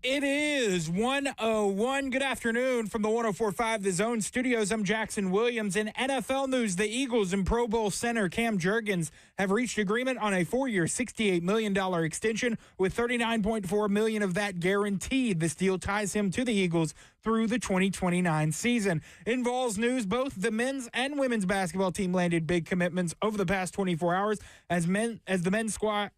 It is 1:01. Good afternoon from the 104.5 The Zone studios. I'm Jackson Williams. In NFL news, the Eagles and Pro Bowl center Cam Jurgens have reached agreement on a 4-year, $68 million extension with $39.4 million of that guaranteed. This deal ties him to the Eagles through the 2029 season. In Vols news, both the men's and women's basketball team landed big commitments over the past 24 hours as the men's squad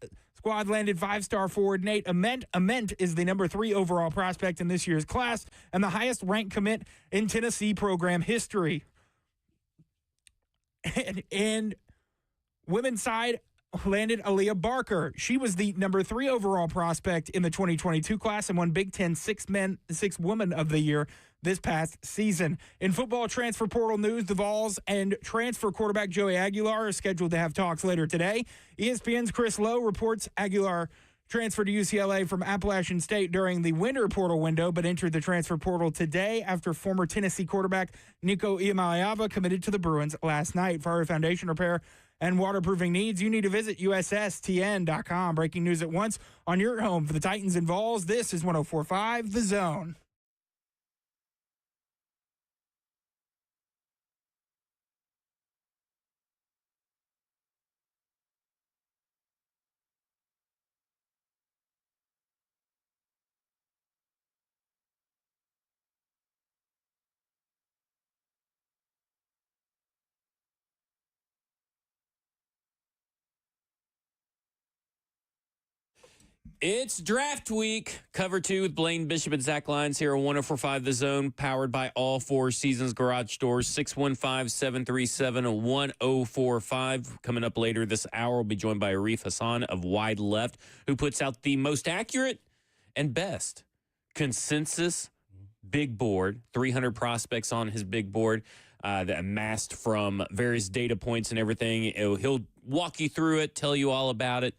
landed 5-star forward Nate Ament. Ament is the number 3 overall prospect in this year's class and the highest ranked commit in Tennessee program history. And women's side landed Aaliyah Barker. She was the number 3 overall prospect in the 2022 class and won Big Ten Six Woman of the Year this past season. In football transfer portal news, the Vols and transfer quarterback Joey Aguilar are scheduled to have talks later today. ESPN's Chris Lowe reports Aguilar transferred to UCLA from Appalachian State during the winter portal window, but entered the transfer portal today after former Tennessee quarterback Nico Iamaleava committed to the Bruins last night. For our foundation repair and waterproofing needs, you need to visit USSTN.com. Breaking news at once on your home for the Titans and Vols. This is 104.5 The Zone. It's draft week. Cover 2 with Blaine Bishop and Zach Lyons here on 104.5 The Zone, powered by all 4 Seasons Garage Doors. 615-737-1045. Coming up later this hour, we'll be joined by Arif Hassan of Wide Left, who puts out the most accurate and best consensus big board. 300 prospects on his big board that amassed from various data points and everything. He'll walk you through it, tell you all about it.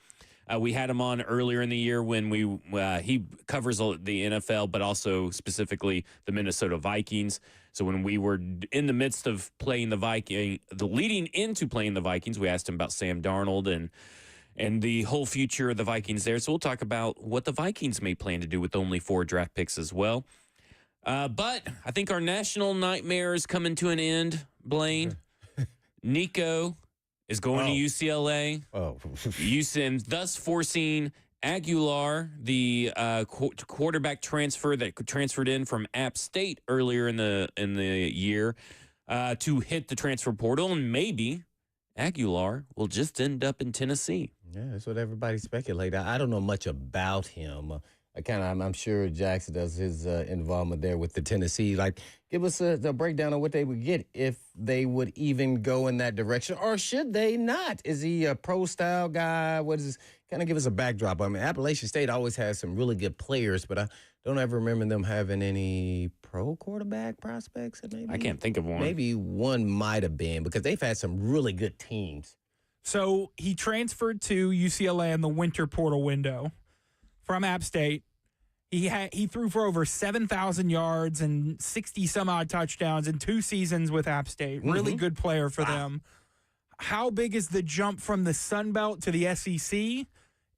We had him on earlier in the year when he covers the NFL, but also specifically the Minnesota Vikings. So when we were in the midst of playing leading into playing the Vikings, we asked him about Sam Darnold and the whole future of the Vikings there. So we'll talk about what the Vikings may plan to do with only 4 draft picks as well. But I think our national nightmare is coming to an end, Blaine. Nico is going to UCLA. And thus forcing Aguilar, the quarterback transfer that transferred in from App State earlier in the year, to hit the transfer portal, and maybe Aguilar will just end up in Tennessee. Yeah, that's what everybody speculated. I don't know much about him. I'm sure Jackson does his involvement there with the Tennessee. Like, give us a breakdown of what they would get if they would even go in that direction, or should they not? Is he a pro-style guy? What is kind of give us a backdrop? I mean, Appalachian State always has some really good players, but I don't ever remember them having any pro quarterback prospects. I can't think of one. Maybe one might have been, because they've had some really good teams. So he transferred to UCLA in the winter portal window from App State. He threw for over 7,000 yards and 60-some-odd touchdowns in 2 seasons with App State. Really good player for them. How big is the jump from the Sun Belt to the SEC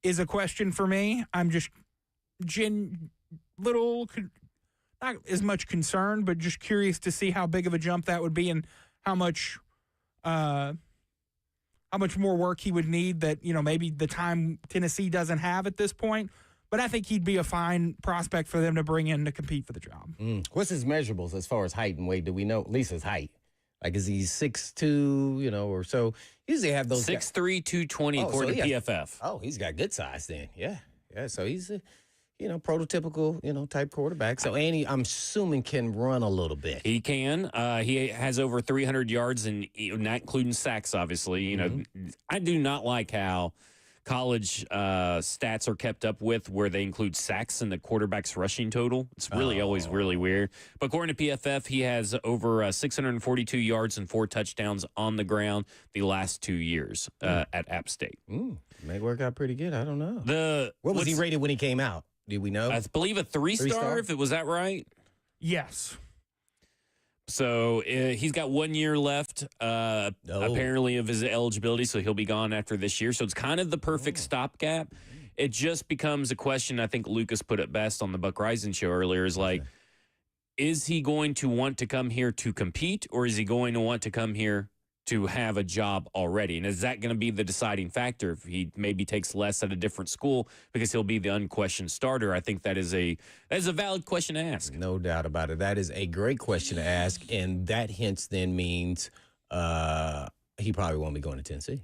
is a question for me. I'm just not as much concerned, but just curious to see how big of a jump that would be and how much more work he would need that, maybe the time Tennessee doesn't have at this point. But I think he'd be a fine prospect for them to bring in to compete for the job. What's his measurables as far as height and weight? Do we know at least his height? Like, is he 6'2", or so? Usually have those 6'3", 220 according to PFF. Oh, he's got good size then. Yeah. So he's a, prototypical, type quarterback. So Andy, I'm assuming, can run a little bit. He can. He has over 300 yards, and not including sacks, obviously. I do not like how college stats are kept up with where they include sacks in the quarterback's rushing total. It's really always really weird. But according to PFF, he has over 642 yards and 4 touchdowns on the ground the last 2 years at App State. May work out pretty good. I don't know. What was he rated when he came out? Do we know? I believe a 3-star, if it was that right. Yes. So he's got 1 year left, apparently, of his eligibility, so he'll be gone after this year. So it's kind of the perfect stopgap. it just becomes a question. I think Lucas put it best on the Buck Rising show earlier is like, is he going to want to come here to compete, or is he going to want to come here to have a job already? And is that going to be the deciding factor if he maybe takes less at a different school because he'll be the unquestioned starter? I think that is a valid question to ask. No doubt about it. That is a great question to ask, and that hence then means he probably won't be going to Tennessee.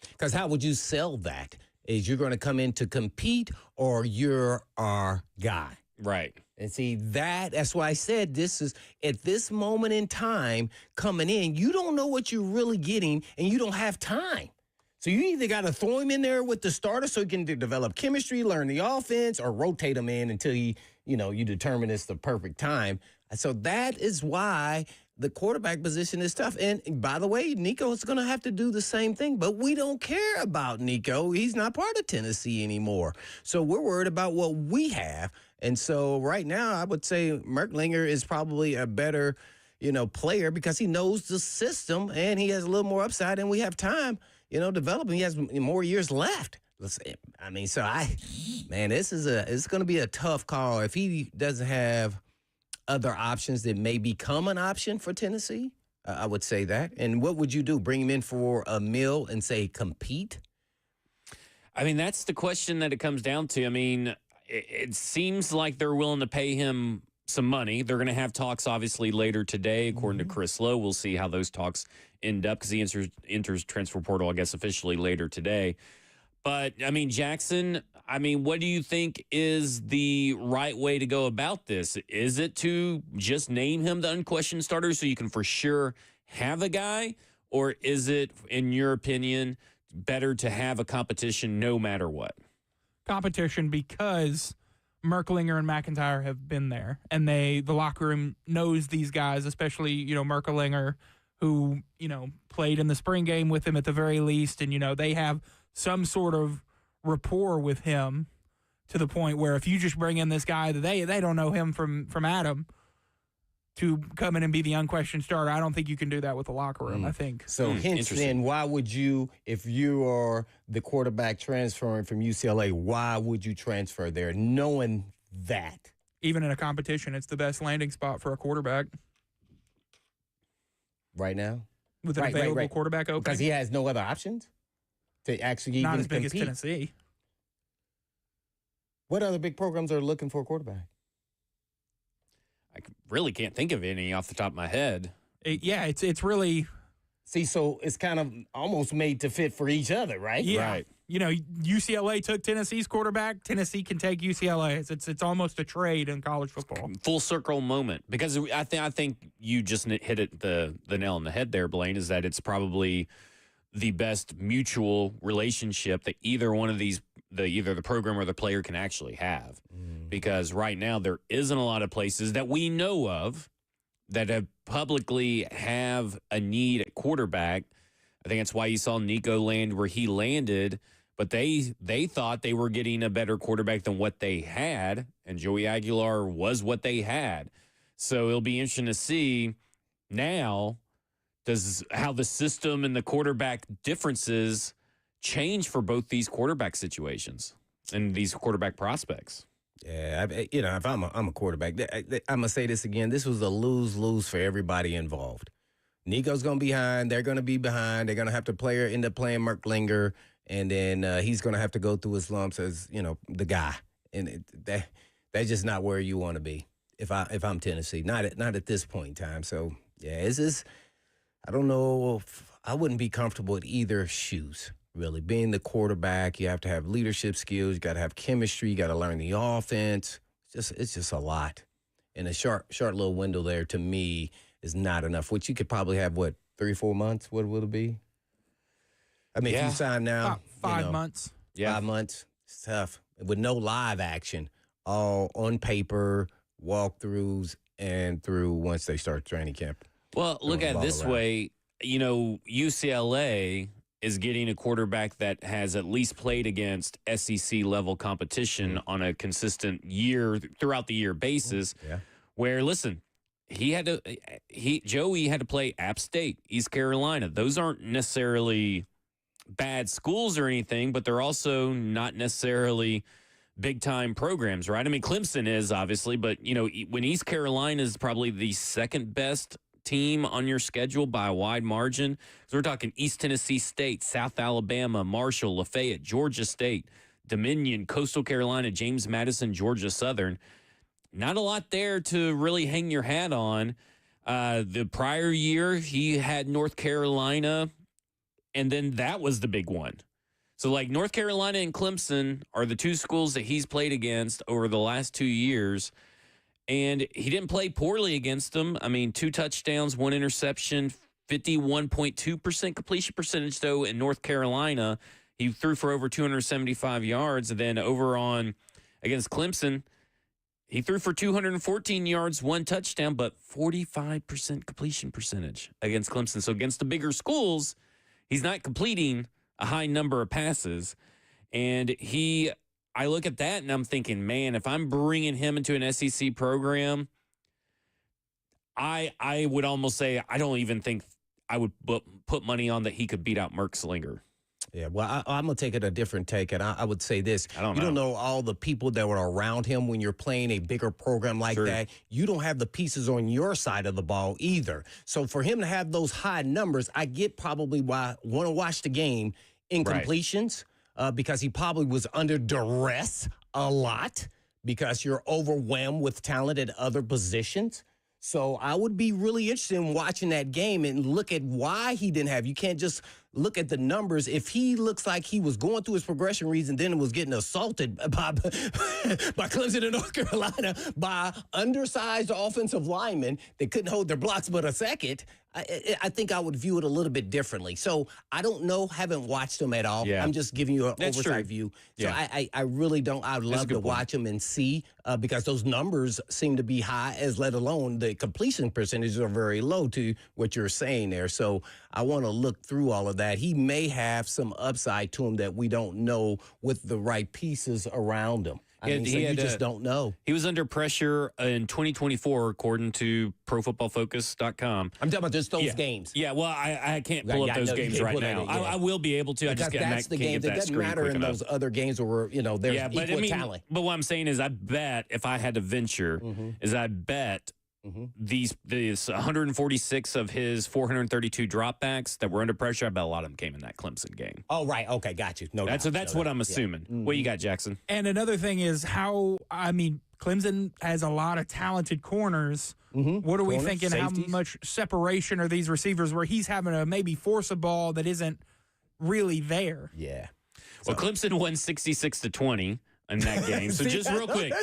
Because how would you sell that? Is you're going to come in to compete, or you're our guy? Right. And see, that's why I said this is, at this moment in time, coming in, you don't know what you're really getting, and you don't have time. So you either got to throw him in there with the starter so he can develop chemistry, learn the offense, or rotate him in until you determine it's the perfect time. So that is why the quarterback position is tough. And by the way, Nico is going to have to do the same thing, but we don't care about Nico. He's not part of Tennessee anymore. So we're worried about what we have. And so right now, I would say Merklinger is probably a better, player because he knows the system and he has a little more upside, and we have time, developing. He has more years left. It's going to be a tough call if he doesn't have other options that may become an option for Tennessee. I would say that. And what would you do? Bring him in for a meal and say compete? I mean, that's the question that it comes down to. I mean, it seems like they're willing to pay him some money. They're going to have talks, obviously, later today, according to Chris Lowe. We'll see how those talks end up because he enters transfer portal, I guess, officially later today. But, I mean, Jackson, what do you think is the right way to go about this? Is it to just name him the unquestioned starter so you can for sure have a guy? Or is it, in your opinion, better to have a competition no matter what? Competition, because Merklinger and McIntyre have been there, and the locker room knows these guys, especially, Merklinger, who, played in the spring game with him at the very least, and, they have some sort of rapport with him to the point where if you just bring in this guy that they don't know him from Adam to come in and be the unquestioned starter, I don't think you can do that with the locker room, I think. So hence then, why would you, if you are the quarterback transferring from UCLA, why would you transfer there knowing that? Even in a competition, it's the best landing spot for a quarterback. Right now? With an available quarterback opening? Because he has no other options to actually not even as big compete. as Tennessee. What other big programs are looking for a quarterback? I really can't think of any off the top of my head. It's really... See, so it's kind of almost made to fit for each other, right? Yeah. Right. UCLA took Tennessee's quarterback. Tennessee can take UCLA. It's almost a trade in college football. Full circle moment, because I think you just hit it the nail on the head there, Blaine, is that it's probably the best mutual relationship that either one of these, either the program or the player can actually have. Because right now there isn't a lot of places that we know of that have publicly have a need at quarterback. I think that's why you saw Nico land where he landed, but they thought they were getting a better quarterback than what they had, and Joey Aguilar was what they had. So it'll be interesting to see now how the system and the quarterback differences change for both these quarterback situations and these quarterback prospects. Yeah, if I'm a quarterback, I'm gonna say this again. This was a lose-lose for everybody involved. Nico's gonna be behind. They're gonna be behind. They're gonna have to end up playing Merklinger, and then he's gonna have to go through his lumps as the guy. And that's just not where you want to be. If I'm Tennessee, not at this point in time. So yeah, I don't know. I wouldn't be comfortable with either shoes. Really, being the quarterback, you have to have leadership skills. You got to have chemistry. You got to learn the offense. It's just a lot. And a short little window there to me is not enough. Which you could probably have 3 or 4 months. What will it be? I mean, if you sign now, 5 months. Yeah, 5 months. It's tough with no live action. All on paper, walkthroughs, and through once they start training camp. Well, look at it this way. UCLA is getting a quarterback that has at least played against SEC level competition on a consistent throughout the year basis. Yeah. Where, listen, Joey had to play App State, East Carolina. Those aren't necessarily bad schools or anything, but they're also not necessarily big time programs, right? I mean, Clemson is obviously, but when East Carolina is probably the second best team on your schedule by a wide margin, so we're talking East Tennessee State, South Alabama, Marshall, Lafayette, Georgia State, Dominion, Coastal Carolina, James Madison, Georgia Southern. Not a lot there to really hang your hat on. The prior year, he had North Carolina, and then that was the big one. So, like, North Carolina and Clemson are the two schools that he's played against over the last 2 years, and he didn't play poorly against them. I mean, 2 touchdowns, 1 interception, 51.2% completion percentage, though, in North Carolina. He threw for over 275 yards. And then over on against Clemson, he threw for 214 yards, 1 touchdown, but 45% completion percentage against Clemson. So against the bigger schools, he's not completing a high number of passes. And I look at that and I'm thinking, man, if I'm bringing him into an SEC program, I would almost say I don't even think I would put money on that he could beat out Merkslinger. Yeah, well, I'm going to take it a different take, and I would say this. I don't You know. don't know all the people that were around him when you're playing a bigger program like Sure. that. You don't have the pieces on your side of the ball either. So for him to have those high numbers, I get probably why I want to watch the game in Right. completions because he probably was under duress a lot because you're overwhelmed with talent at other positions. So I would be really interested in watching that game and look at why he didn't have. You can't just look at the numbers. If he looks like he was going through his progression reads and then was getting assaulted by Clemson and North Carolina by undersized offensive linemen that couldn't hold their blocks but a second, I think I would view it a little bit differently. So I don't know, haven't watched him at all. Yeah. I'm just giving you an That's oversight true. view. So Yeah. I really don't. I'd a love good to point. watch him and see because those numbers seem to be high, as let alone the completion percentages are very low to what you're saying there. So I want to look through all of that. He may have some upside to him that we don't know with the right pieces around him. You just don't know. He was under pressure in 2024, according to ProFootballFocus.com. I'm talking about just those games. Yeah, well, I can't Yeah, pull yeah, up I those know you games can't right pull that now. in, yeah. I will be able to. I just Because that's the game. can't That get that doesn't screen matter quick in enough. those other games where there's Yeah, but equal talent. but what I'm saying is, I bet if I had to venture, I bet these 146 of his 432 dropbacks that were under pressure, I bet a lot of them came in that Clemson game. Oh, right. Okay, got you. No, That's doubt, no what doubt. I'm Yeah. assuming. What you got, Jackson? And another thing is Clemson has a lot of talented corners. What are we Corners, thinking? safeties. How much separation are these receivers where he's having to maybe force a ball that isn't really there? Yeah. Well, Clemson won 66-20 in that game. So just real quick,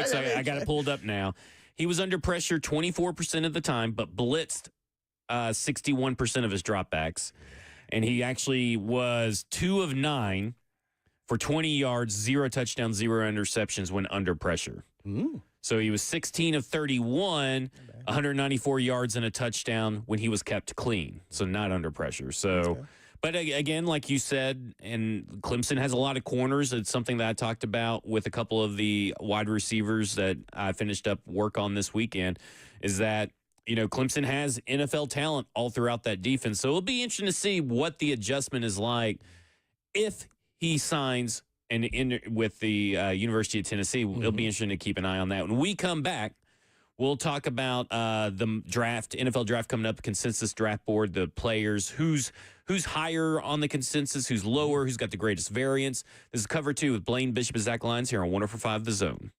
so I got it pulled up now. He was under pressure 24% of the time, but blitzed 61% of his dropbacks. And he actually was 2 of 9 for 20 yards, 0 touchdowns, 0 interceptions when under pressure. So he was 16 of 31, 194 yards and a touchdown when he was kept clean. So not under pressure. So, but again, like you said, and Clemson has a lot of corners. It's something that I talked about with a couple of the wide receivers that I finished up work on this weekend, is that, Clemson has NFL talent all throughout that defense. So it'll be interesting to see what the adjustment is like if he signs with the University of Tennessee. It'll be interesting to keep an eye on that. When we come back, we'll talk about the draft, NFL draft coming up, consensus draft board, the players, who's higher on the consensus, who's lower, who's got the greatest variance. This is Cover 2 with Blaine Bishop and Zach Lyons here on 104.5 The Zone.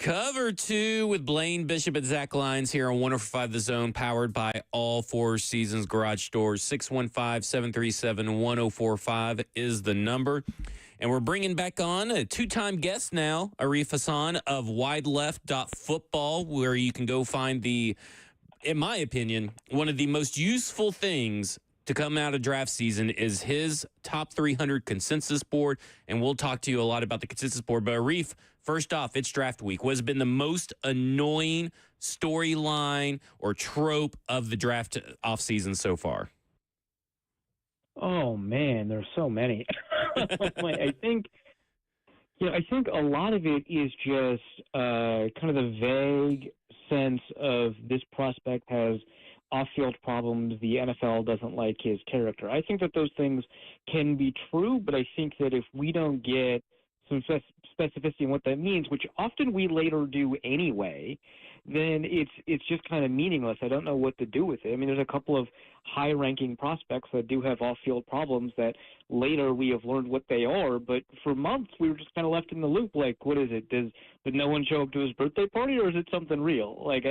Cover 2 with Blaine Bishop and Zach Lyons here on 105 The Zone, powered by all Four Seasons Garage Doors. 615-737-1045 is the number. And we're bringing back on a two-time guest now, Arif Hassan of wideleft.football, where you can go find the, in my opinion, one of the most useful things to come out of draft season is his top 300 consensus board. And we'll talk to you a lot about the consensus board. But Arif, first off, it's draft week. What has been the most annoying storyline or trope of the draft offseason so far? Oh man, there's so many. I think a lot of it is just kind of the vague sense of this prospect has off-field problems. The NFL doesn't like his character. I think that those things can be true, but I think that if we don't get some specificity in what that means, which often we later do anyway, then it's just kind of meaningless. I don't know what to do with it. I mean, there's a couple of high-ranking prospects that do have off-field problems that later we have learned what they are, but for months we were just kind of left in the loop. Like, what is it? Did no one show up to his birthday party, or is it something real? Like,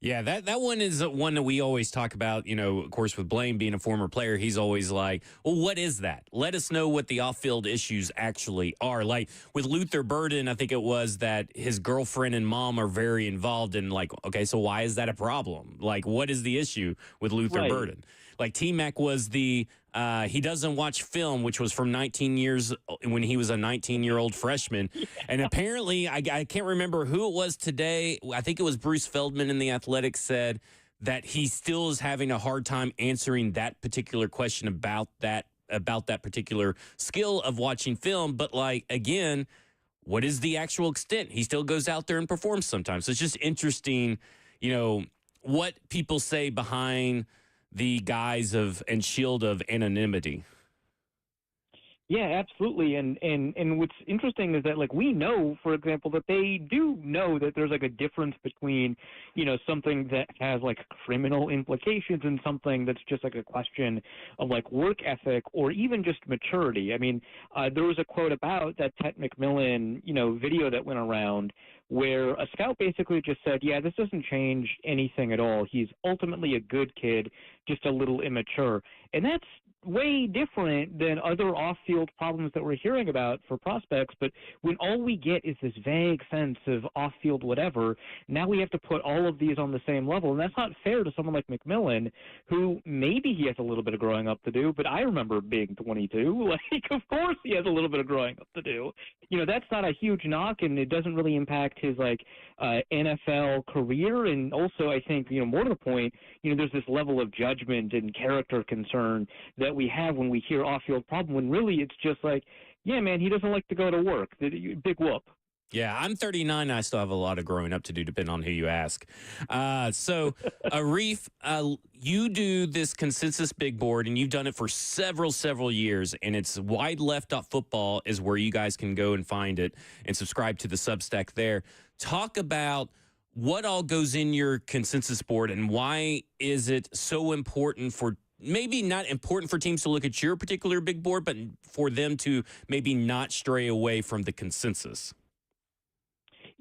Yeah, that one is one that we always talk about. You know, of course, with Blaine being a former player, he's always like, well, what is that? Let us know what the off-field issues actually are. Like with Luther Burden, I think it was that his girlfriend and mom are very involved in, like, okay, so why is that a problem? Like, what is the issue with Luther Burden? Like T-Mac was the he doesn't watch film, which was from 19 years when he was a 19-year-old freshman. Yeah. And apparently, I can't remember who it was today. I think it was Bruce Feldman in The Athletic said that he still is having a hard time answering that particular question about that particular skill of watching film. But like, again, what is the actual extent? He still goes out there and performs sometimes. So it's just interesting, you know, what people say behind the guise of and shield of anonymity. Yeah, absolutely. And what's interesting is that, like, we know, for example, that they do know that there's like a difference between, you know, something that has like criminal implications and something that's just like a question of like work ethic or even just maturity. I mean, there was a quote about that Ted McMillan, you know, video that went around where a scout basically just said, yeah, this doesn't change anything at all. He's ultimately a good kid, just a little immature. And that's way different than other off-field problems that we're hearing about for prospects. But when all we get is this vague sense of off-field whatever, now we have to put all of these on the same level. And that's not fair to someone like McMillan, who maybe he has a little bit of growing up to do, but I remember being 22. Like, of course he has a little bit of growing up to do. You know, that's not a huge knock, and it doesn't really impact his, like, NFL career. And also, I think, you know, more to the point, you know, there's this level of judgment and character concern that we have when we hear off-field problem, when really it's just like, yeah, man, he doesn't like to go to work. Big whoop. Yeah, I'm 39. I still have a lot of growing up to do, depending on who you ask. So, Arif, you do this consensus big board, and you've done it for several years, and it's wideleft.football is where you guys can go and find it and subscribe to the Substack there. Talk about what all goes in your consensus board and why is it so important for, maybe not important for teams to look at your particular big board, but for them to maybe not stray away from the consensus.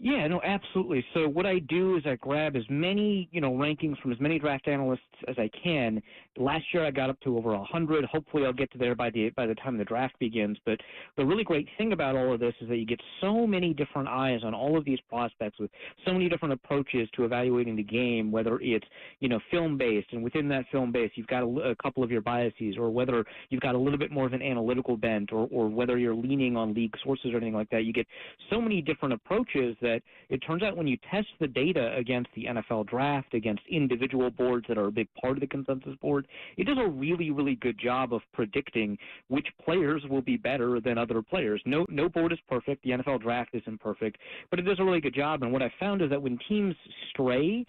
Yeah, no, absolutely. So what I do is I grab as many, you know, rankings from as many draft analysts as I can. Last year I got up to over 100. Hopefully I'll get to there by the time the draft begins. But the really great thing about all of this is that you get so many different eyes on all of these prospects with so many different approaches to evaluating the game, whether it's, you know, film-based, and within that film base you've got a couple of your biases, or whether you've got a little bit more of an analytical bent, or whether you're leaning on league sources or anything like that. You get so many different approaches that it turns out when you test the data against the NFL draft, against individual boards that are a big part of the consensus board, it does a really, really good job of predicting which players will be better than other players. No board is perfect. The NFL draft isn't perfect, but it does a really good job. And what I found is that when teams stray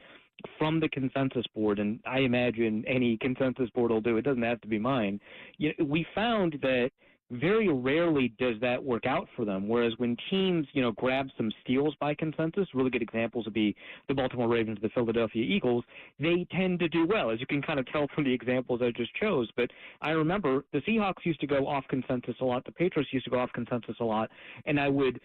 from the consensus board, and I imagine any consensus board will do, it doesn't have to be mine, we found that very rarely does that work out for them. Whereas when teams, you know, grab some steals by consensus, really good examples would be the Baltimore Ravens, the Philadelphia Eagles, they tend to do well, as you can kind of tell from the examples I just chose. But I remember the Seahawks used to go off consensus a lot, the Patriots used to go off consensus a lot, and I would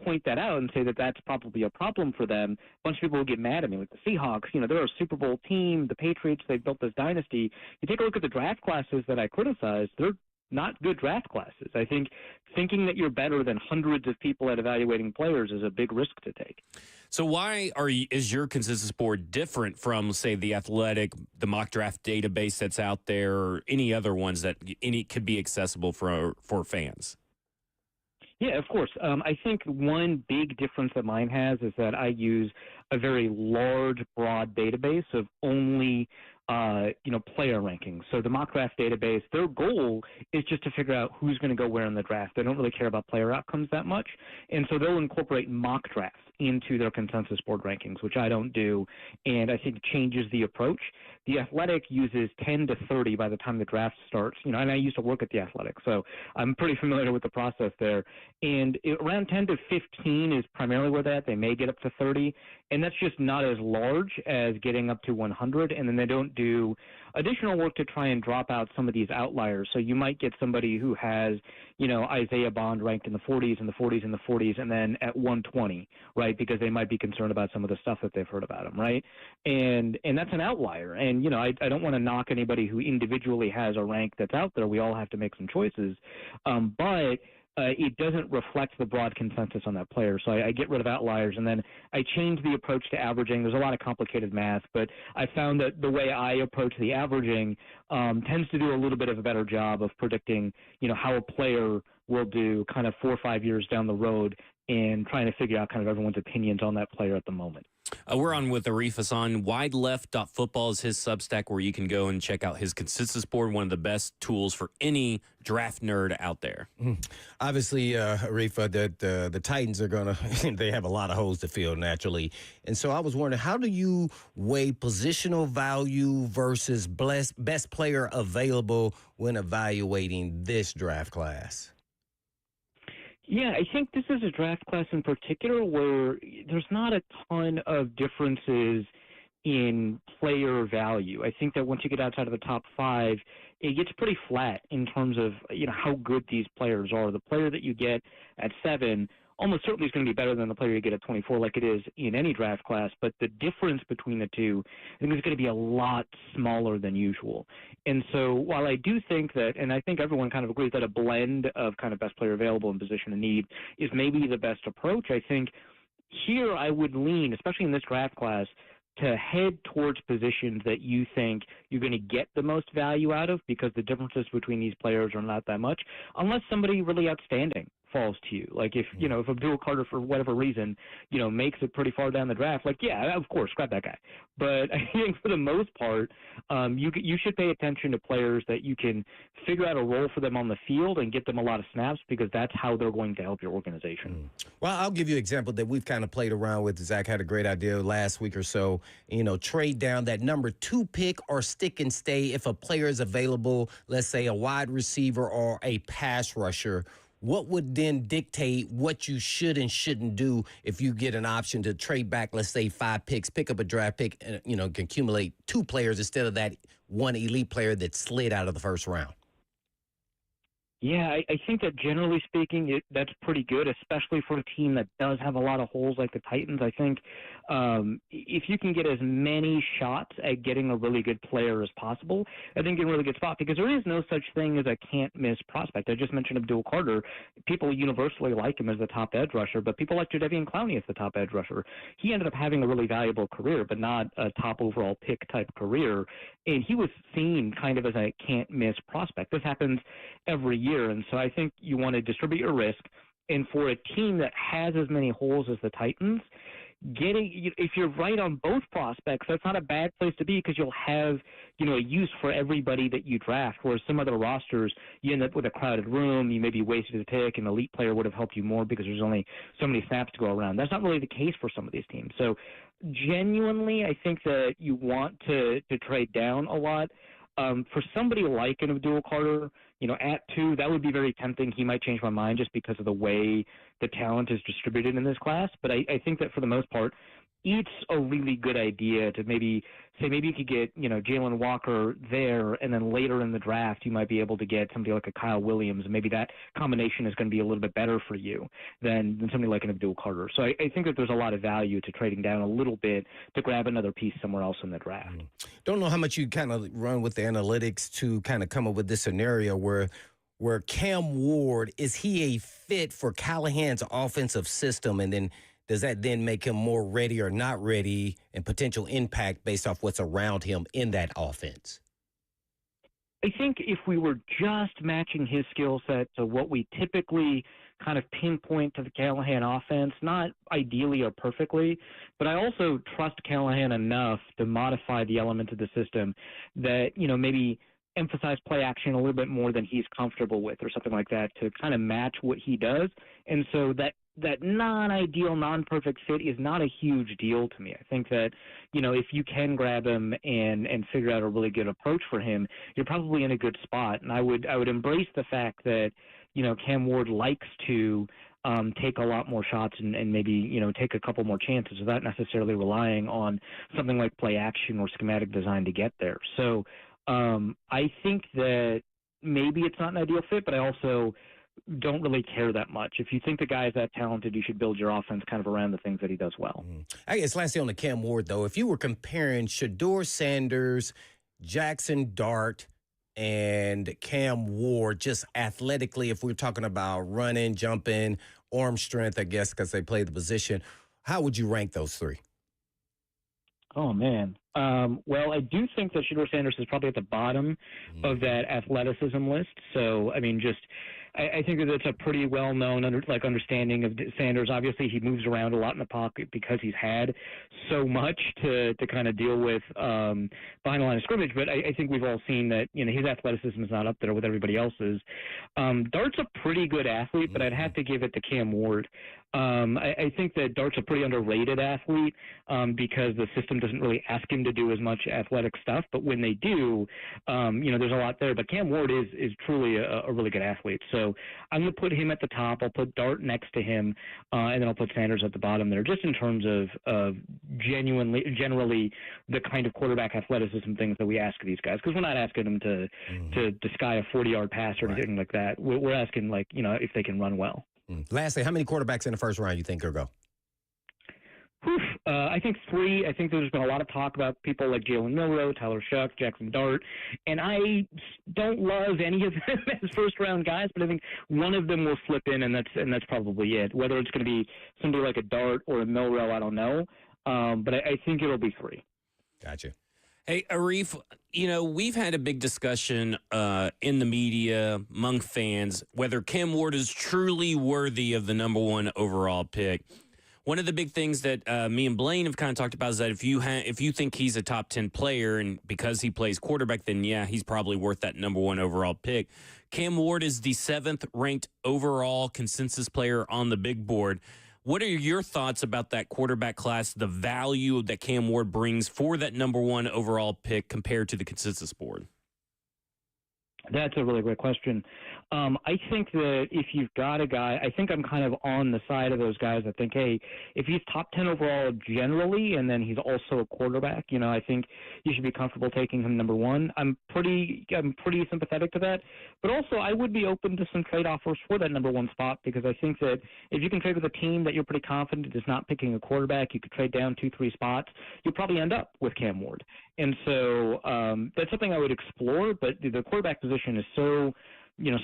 point that out and say that that's probably a problem for them, a bunch of people will get mad at me. Like the Seahawks, they're a Super Bowl team. The Patriots, they've built this dynasty. You take a look at the draft classes that I criticized, they're not good draft classes. I think thinking that you're better than hundreds of people at evaluating players is a big risk to take. So why is your consensus board different from, say, the Athletic, the mock draft database that's out there, or any other ones that could be accessible for fans? Yeah, of course. I think one big difference that mine has is that I use a very large, broad database of only player rankings. So the mock draft database, their goal is just to figure out who's going to go where in the draft. They don't really care about player outcomes that much. And so they'll incorporate mock drafts into their consensus board rankings, which I don't do, and I think changes the approach. The Athletic uses 10 to 30 by the time the draft starts, and I used to work at the Athletic, so I'm pretty familiar with the process there. And around 10 to 15 is primarily where they're at. They may get up to 30, and that's just not as large as getting up to 100, and then they don't do additional work to try and drop out some of these outliers. So you might get somebody who has, Isaiah Bond ranked in the 40s and the 40s and the 40s, and then at 120, right, because they might be concerned about some of the stuff that they've heard about him, right? And that's an outlier. And, I don't want to knock anybody who individually has a rank that's out there. We all have to make some choices. But it doesn't reflect the broad consensus on that player. So I get rid of outliers, and then I change the approach to averaging. There's a lot of complicated math, but I found that the way I approach the averaging tends to do a little bit of a better job of predicting, how a player will do kind of 4 or 5 years down the road, and trying to figure out kind of everyone's opinions on that player at the moment. We're on with Arif Hassan. WideLeft.football is his Substack where you can go and check out his consensus board, one of the best tools for any draft nerd out there. Obviously, Arif, that the Titans are going to – they have a lot of holes to fill naturally. And so I was wondering, how do you weigh positional value versus best player available when evaluating this draft class? Yeah, I think this is a draft class in particular where there's not a ton of differences in player value. I think that once you get outside of the top 5, it gets pretty flat in terms of, how good these players are. The player that you get at 7 almost certainly is going to be better than the player you get at 24, like it is in any draft class, but the difference between the two, I think, is going to be a lot smaller than usual. And so while I do think that, and I think everyone kind of agrees that a blend of kind of best player available and position of need is maybe the best approach, I think here I would lean, especially in this draft class, to head towards positions that you think you're going to get the most value out of, because the differences between these players are not that much, unless somebody really outstanding falls to you. Like if Abdul Carter, for whatever reason, makes it pretty far down the draft, like, yeah, of course, grab that guy. But I think for the most part, you should pay attention to players that you can figure out a role for them on the field and get them a lot of snaps, because that's how they're going to help your organization. Well, I'll give you an example that we've kind of played around with. Zach had a great idea last week or so. Trade down that number 2 pick or stick and stay if a player is available, let's say a wide receiver or a pass rusher. What would then dictate what you should and shouldn't do if you get an option to trade back, let's say 5 picks, pick up a draft pick, and, can accumulate 2 players instead of that one elite player that slid out of the first round? Yeah, I think that generally speaking, that's pretty good, especially for a team that does have a lot of holes like the Titans. I think if you can get as many shots at getting a really good player as possible, I think you're in a really good spot, because there is no such thing as a can't-miss prospect. I just mentioned Abdul Carter. People universally like him as the top edge rusher, but people like Jadeveon Clowney as the top edge rusher. He ended up having a really valuable career, but not a top overall pick type career, and he was seen kind of as a can't-miss prospect. This happens every year, and so I think you want to distribute your risk. And for a team that has as many holes as the Titans, if you're right on both prospects, that's not a bad place to be, because you'll have a use for everybody that you draft. Whereas some other rosters, you end up with a crowded room, you maybe wasted a pick, an elite player would have helped you more because there's only so many snaps to go around. That's not really the case for some of these teams. So genuinely, I think that you want to trade down a lot. For somebody like an Abdul Carter, at 2, that would be very tempting. He might change my mind just because of the way the talent is distributed in this class. But I think that for the most part, it's a really good idea to maybe you could get, Jalen Walker there, and then later in the draft you might be able to get somebody like a Kyle Williams, and maybe that combination is going to be a little bit better for you than somebody like an Abdul Carter. So I think that there's a lot of value to trading down a little bit to grab another piece somewhere else in the draft. Don't know how much you kind of run with the analytics to kind of come up with this scenario where Cam Ward, is he a fit for Callahan's offensive system? And then does that then make him more ready or not ready and potential impact based off what's around him in that offense? I think if we were just matching his skill set to what we typically kind of pinpoint to the Callahan offense, not ideally or perfectly, but I also trust Callahan enough to modify the element of the system that, maybe emphasize play action a little bit more than he's comfortable with or something like that to kind of match what he does. And so that non-ideal, non-perfect fit is not a huge deal to me. I think that, if you can grab him and figure out a really good approach for him, you're probably in a good spot. And I would embrace the fact that, Cam Ward likes to take a lot more shots and maybe, take a couple more chances without necessarily relying on something like play action or schematic design to get there. So I think that maybe it's not an ideal fit, but I also don't really care that much. If you think the guy is that talented, you should build your offense kind of around the things that he does well. I guess lastly on the Cam Ward, though, if you were comparing Shedeur Sanders, Jackson Dart, and Cam Ward, just athletically, if we're talking about running, jumping, arm strength, I guess, because they play the position, how would you rank those three? Oh, man. Well, I do think that Shedeur Sanders is probably at the bottom of that athleticism list. So, I mean, I think that it's a pretty well-known understanding of Sanders. Obviously, he moves around a lot in the pocket because he's had so much to kind of deal with behind the line of scrimmage. But I think we've all seen that his athleticism is not up there with everybody else's. Dart's a pretty good athlete, but I'd have to give it to Cam Ward. I think that Dart's a pretty underrated athlete because the system doesn't really ask him to do as much athletic stuff. But when they do, there's a lot there. But Cam Ward is truly a really good athlete. So I'm going to put him at the top. I'll put Dart next to him, and then I'll put Sanders at the bottom there, just in terms of generally the kind of quarterback athleticism things that we ask of these guys. Because we're not asking them to sky a 40-yard pass or anything like that. We're asking, if they can run well. Lastly, how many quarterbacks in the first round you think will go? I think 3. I think there's been a lot of talk about people like Jalen Milroe, Tyler Shuck, Jackson Dart, and I don't love any of them as first-round guys, but I think one of them will slip in, and that's probably it. Whether it's going to be somebody like a Dart or a Milroe, I don't know, but I think it'll be 3. Gotcha. Hey, Arif, we've had a big discussion in the media, among fans, whether Cam Ward is truly worthy of the number 1 overall pick. One of the big things that me and Blaine have kind of talked about is that if you think he's a top 10 player and because he plays quarterback, then yeah, he's probably worth that number 1 overall pick. Cam Ward is the 7th ranked overall consensus player on the big board. What are your thoughts about that quarterback class, the value that Cam Ward brings for that number 1 overall pick compared to the consensus board? That's a really great question. I think that if you've got a guy, I think I'm kind of on the side of those guys that think, hey, if he's top 10 overall generally, and then he's also a quarterback, I think you should be comfortable taking him number 1. I'm pretty sympathetic to that, but also I would be open to some trade offers for that number 1 spot, because I think that if you can trade with a team that you're pretty confident is not picking a quarterback, you could trade down 2-3 spots, you'll probably end up with Cam Ward. And so that's something I would explore, but the quarterback position is so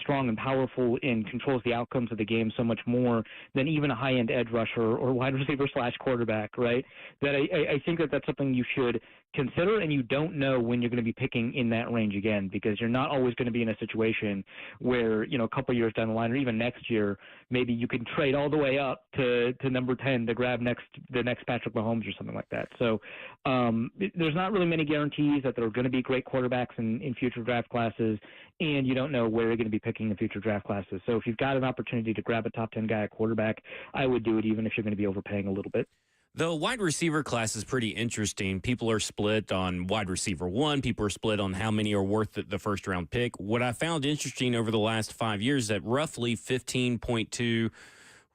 strong and powerful and controls the outcomes of the game so much more than even a high-end edge rusher or wide receiver / quarterback, right? That I think that that's something you should consider, and you don't know when you're going to be picking in that range again, because you're not always going to be in a situation where, a couple years down the line or even next year, maybe you can trade all the way up to number 10 to grab the next Patrick Mahomes or something like that. So there's not really many guarantees that there are going to be great quarterbacks in future draft classes, and you don't know where you're going to be picking in future draft classes. So if you've got an opportunity to grab a top 10 guy at quarterback, I would do it even if you're going to be overpaying a little bit. The wide receiver class is pretty interesting. People are split on wide receiver 1. People are split on how many are worth the first-round pick. What I found interesting over the last 5 years is that roughly 15.2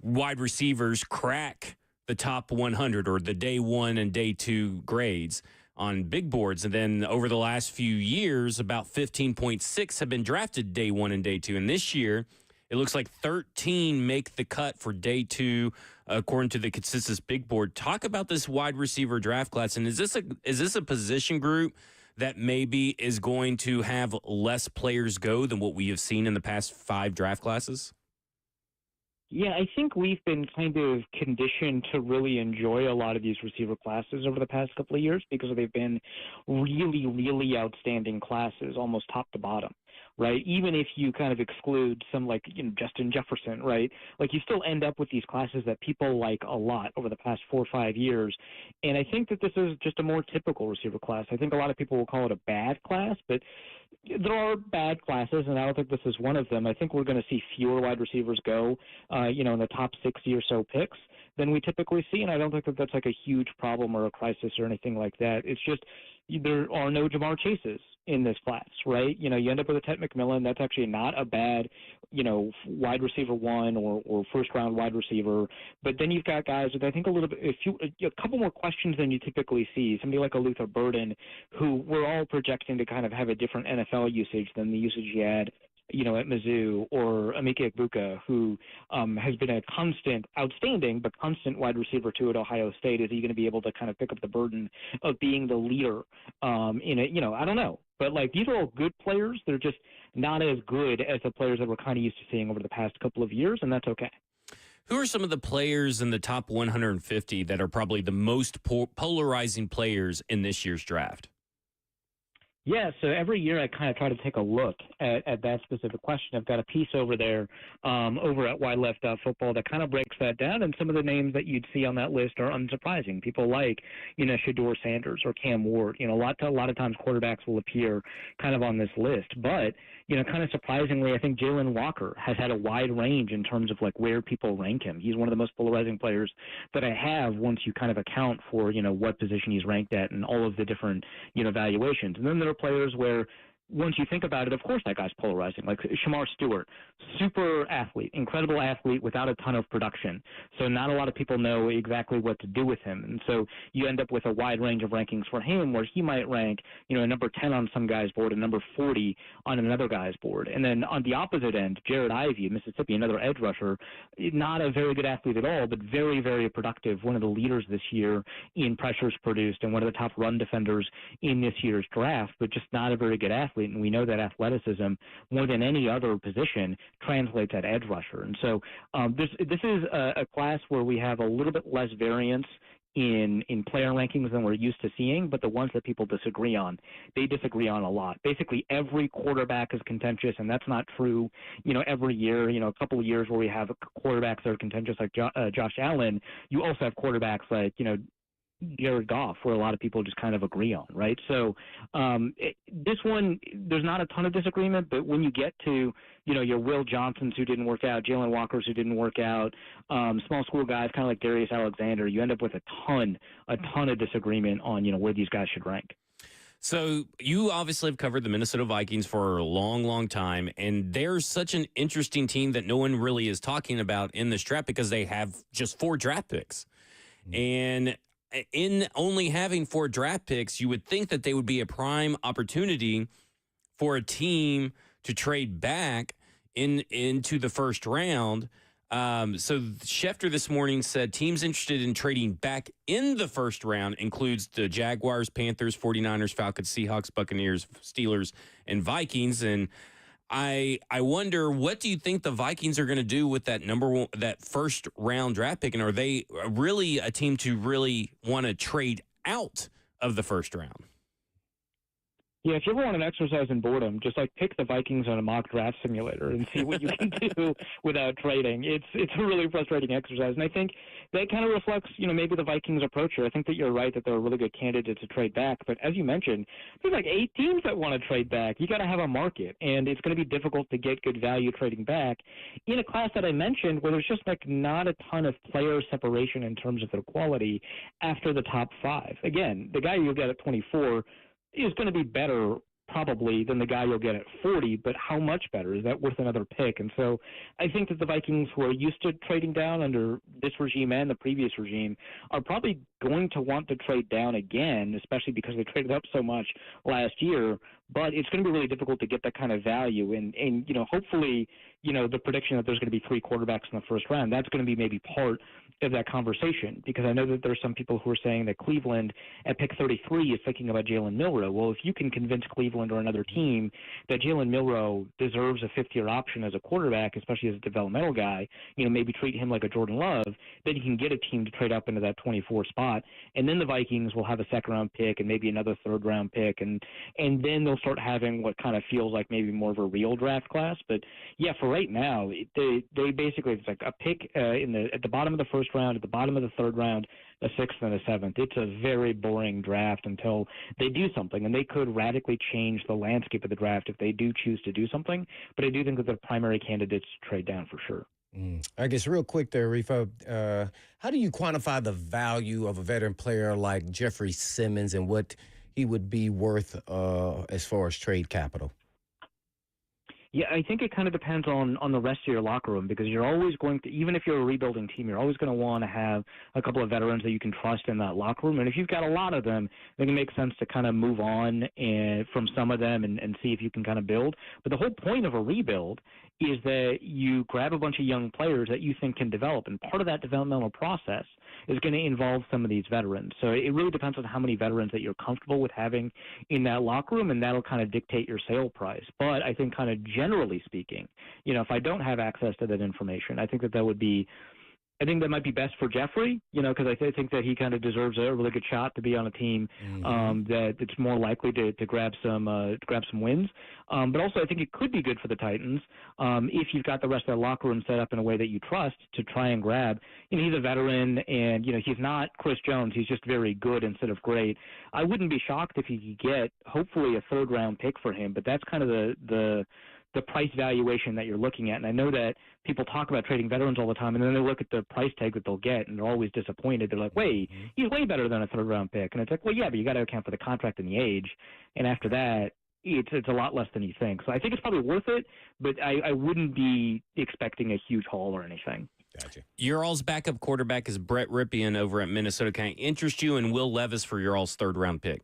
wide receivers crack the top 100 or the day one and day two grades on big boards. And then over the last few years, about 15.6 have been drafted day one and day two. And this year, it looks like 13 make the cut for day two, according to the consensus big board. Talk about this wide receiver draft class. And is this a position group that maybe is going to have less players go than what we have seen in the past 5 draft classes? Yeah, I think we've been kind of conditioned to really enjoy a lot of these receiver classes over the past couple of years because they've been really, really outstanding classes, almost top to bottom, right? Even if you kind of exclude some like, Justin Jefferson, right? Like you still end up with these classes that people like a lot over the past 4 or 5 years. And I think that this is just a more typical receiver class. I think a lot of people will call it a bad class, but there are bad classes, and I don't think this is one of them. I think we're going to see fewer wide receivers go, in the top 60 or so picks than we typically see, and I don't think that that's like a huge problem or a crisis or anything like that. It's just there are no Jamar Chases in this class, right? You end up with a Ted McMillan. That's actually not a bad, wide receiver one or first round wide receiver. But then you've got guys with I think a couple more questions than you typically see. Somebody like a Luther Burden, who we're all projecting to kind of have a different NFL usage than the usage he had at Mizzou, or Emeka Egbuka, who has been a outstanding, but constant wide receiver too at Ohio State. Is he going to be able to kind of pick up the burden of being the leader in it? I don't know. But, these are all good players. They're just not as good as the players that we're kind of used to seeing over the past couple of years, and that's okay. Who are some of the players in the top 150 that are probably the most polarizing players in this year's draft? Yeah, so every year I kind of try to take a look at that specific question. I've got a piece over there over at whyleft.football that kind of breaks that down, and some of the names that you'd see on that list are unsurprising. People like, Shedeur Sanders or Cam Ward. A lot of times quarterbacks will appear kind of on this list. But, kind of surprisingly, I think Jalen Walker has had a wide range in terms of, where people rank him. He's one of the most polarizing players that I have once you kind of account for, what position he's ranked at and all of the different, valuations. And then there are players where once you think about it, of course that guy's polarizing. Like Shamar Stewart, super athlete, incredible athlete without a ton of production. So not a lot of people know exactly what to do with him. And so you end up with a wide range of rankings for him where he might rank, a number 10 on some guy's board and number 40 on another guy's board. And then on the opposite end, Jared Ivey of Mississippi, another edge rusher, not a very good athlete at all, but very, very productive. One of the leaders this year in pressures produced and one of the top run defenders in this year's draft, but just not a very good athlete. And we know that athleticism, more than any other position, translates at edge rusher. And so this is a class where we have a little bit less variance in player rankings than we're used to seeing, but the ones that people disagree on, they disagree on a lot. Basically, every quarterback is contentious, and that's not true, every year. A couple of years where we have quarterbacks that are contentious like Josh Allen, you also have quarterbacks like, Jared Goff, where a lot of people just kind of agree on, right? So this one, there's not a ton of disagreement, but when you get to, your Will Johnsons who didn't work out, Jalen Walkers who didn't work out, small school guys kind of like Darius Alexander, you end up with a ton of disagreement on, where these guys should rank. So you obviously have covered the Minnesota Vikings for a long, long time, and they're such an interesting team that no one really is talking about in this draft because they have just 4 draft picks. And in only having 4 draft picks, you would think that they would be a prime opportunity for a team to trade back into the first round. So Schefter this morning said teams interested in trading back in the first round includes the Jaguars, Panthers, 49ers, Falcons, Seahawks, Buccaneers, Steelers, and Vikings. And I wonder, what do you think the Vikings are going to do with that first round draft pick? And are they really a team to really want to trade out of the first round? Yeah, if you ever want an exercise in boredom, just pick the Vikings on a mock draft simulator and see what you can do without trading. It's a really frustrating exercise, and I think that kind of reflects, maybe the Vikings approach here. I think that you're right that they're a really good candidate to trade back, but as you mentioned, there's 8 teams that want to trade back. You got to have a market, and it's going to be difficult to get good value trading back in a class that I mentioned where there's just not a ton of player separation in terms of their quality after the top 5. Again, the guy you'll get at 24 is going to be better probably than the guy you'll get at 40, but how much better? Is that worth another pick? And so I think that the Vikings, who are used to trading down under this regime and the previous regime, are probably going to want to trade down again, especially because they traded up so much last year. But it's going to be really difficult to get that kind of value. And hopefully, the prediction that there's going to be 3 quarterbacks in the first round, that's going to be maybe part of that conversation, because I know that there's some people who are saying that Cleveland at pick 33 is thinking about Jalen Milroe. Well, if you can convince Cleveland or another team that Jalen Milroe deserves a fifth-year option as a quarterback, especially as a developmental guy, maybe treat him like a Jordan Love, then you can get a team to trade up into that 24 spot, and then the Vikings will have a second-round pick and maybe another third-round pick, and then they'll start having what kind of feels like maybe more of a real draft class. But yeah, for right now, they basically, it's like a pick at the bottom of the first round, at the bottom of the third round, a sixth and a seventh. It's a very boring draft until they do something, and they could radically change the landscape of the draft if they do choose to do something. But I do think that they're primary candidates to trade down for sure. I guess real quick there, Rifa, how do you quantify the value of a veteran player like Jeffrey Simmons and what he would be worth as far as trade capital? Yeah, I think it kind of depends on the rest of your locker room, because you're always going to, even if you're a rebuilding team, you're always going to want to have a couple of veterans that you can trust in that locker room. And if you've got a lot of them, then it makes sense to kind of move on from some of them and see if you can kind of build. But the whole point of a rebuild is that you grab a bunch of young players that you think can develop. And part of that developmental process is going to involve some of these veterans. So it really depends on how many veterans that you're comfortable with having in that locker room, and that'll kind of dictate your sale price. But I think kind of generally speaking, if I don't have access to that information, I think that might be best for Jeffrey, because I think that he kind of deserves a really good shot to be on a team that it's more likely to grab some wins. But also, I think it could be good for the Titans if you've got the rest of the locker room set up in a way that you trust to try and grab. He's a veteran, and he's not Chris Jones. He's just very good instead of great. I wouldn't be shocked if you could get hopefully a third-round pick for him, but that's kind of the price valuation that you're looking at. And I know that people talk about trading veterans all the time, and then they look at the price tag that they'll get, and they're always disappointed. They're like, wait, he's way better than a third-round pick. And it's like, well, yeah, but you got to account for the contract and the age. And after that, it's a lot less than you think. So I think it's probably worth it, but I wouldn't be expecting a huge haul or anything. Gotcha. Your all's backup quarterback is Brett Ripien over at Minnesota. Can I interest you in Will Levis for your all's third-round pick?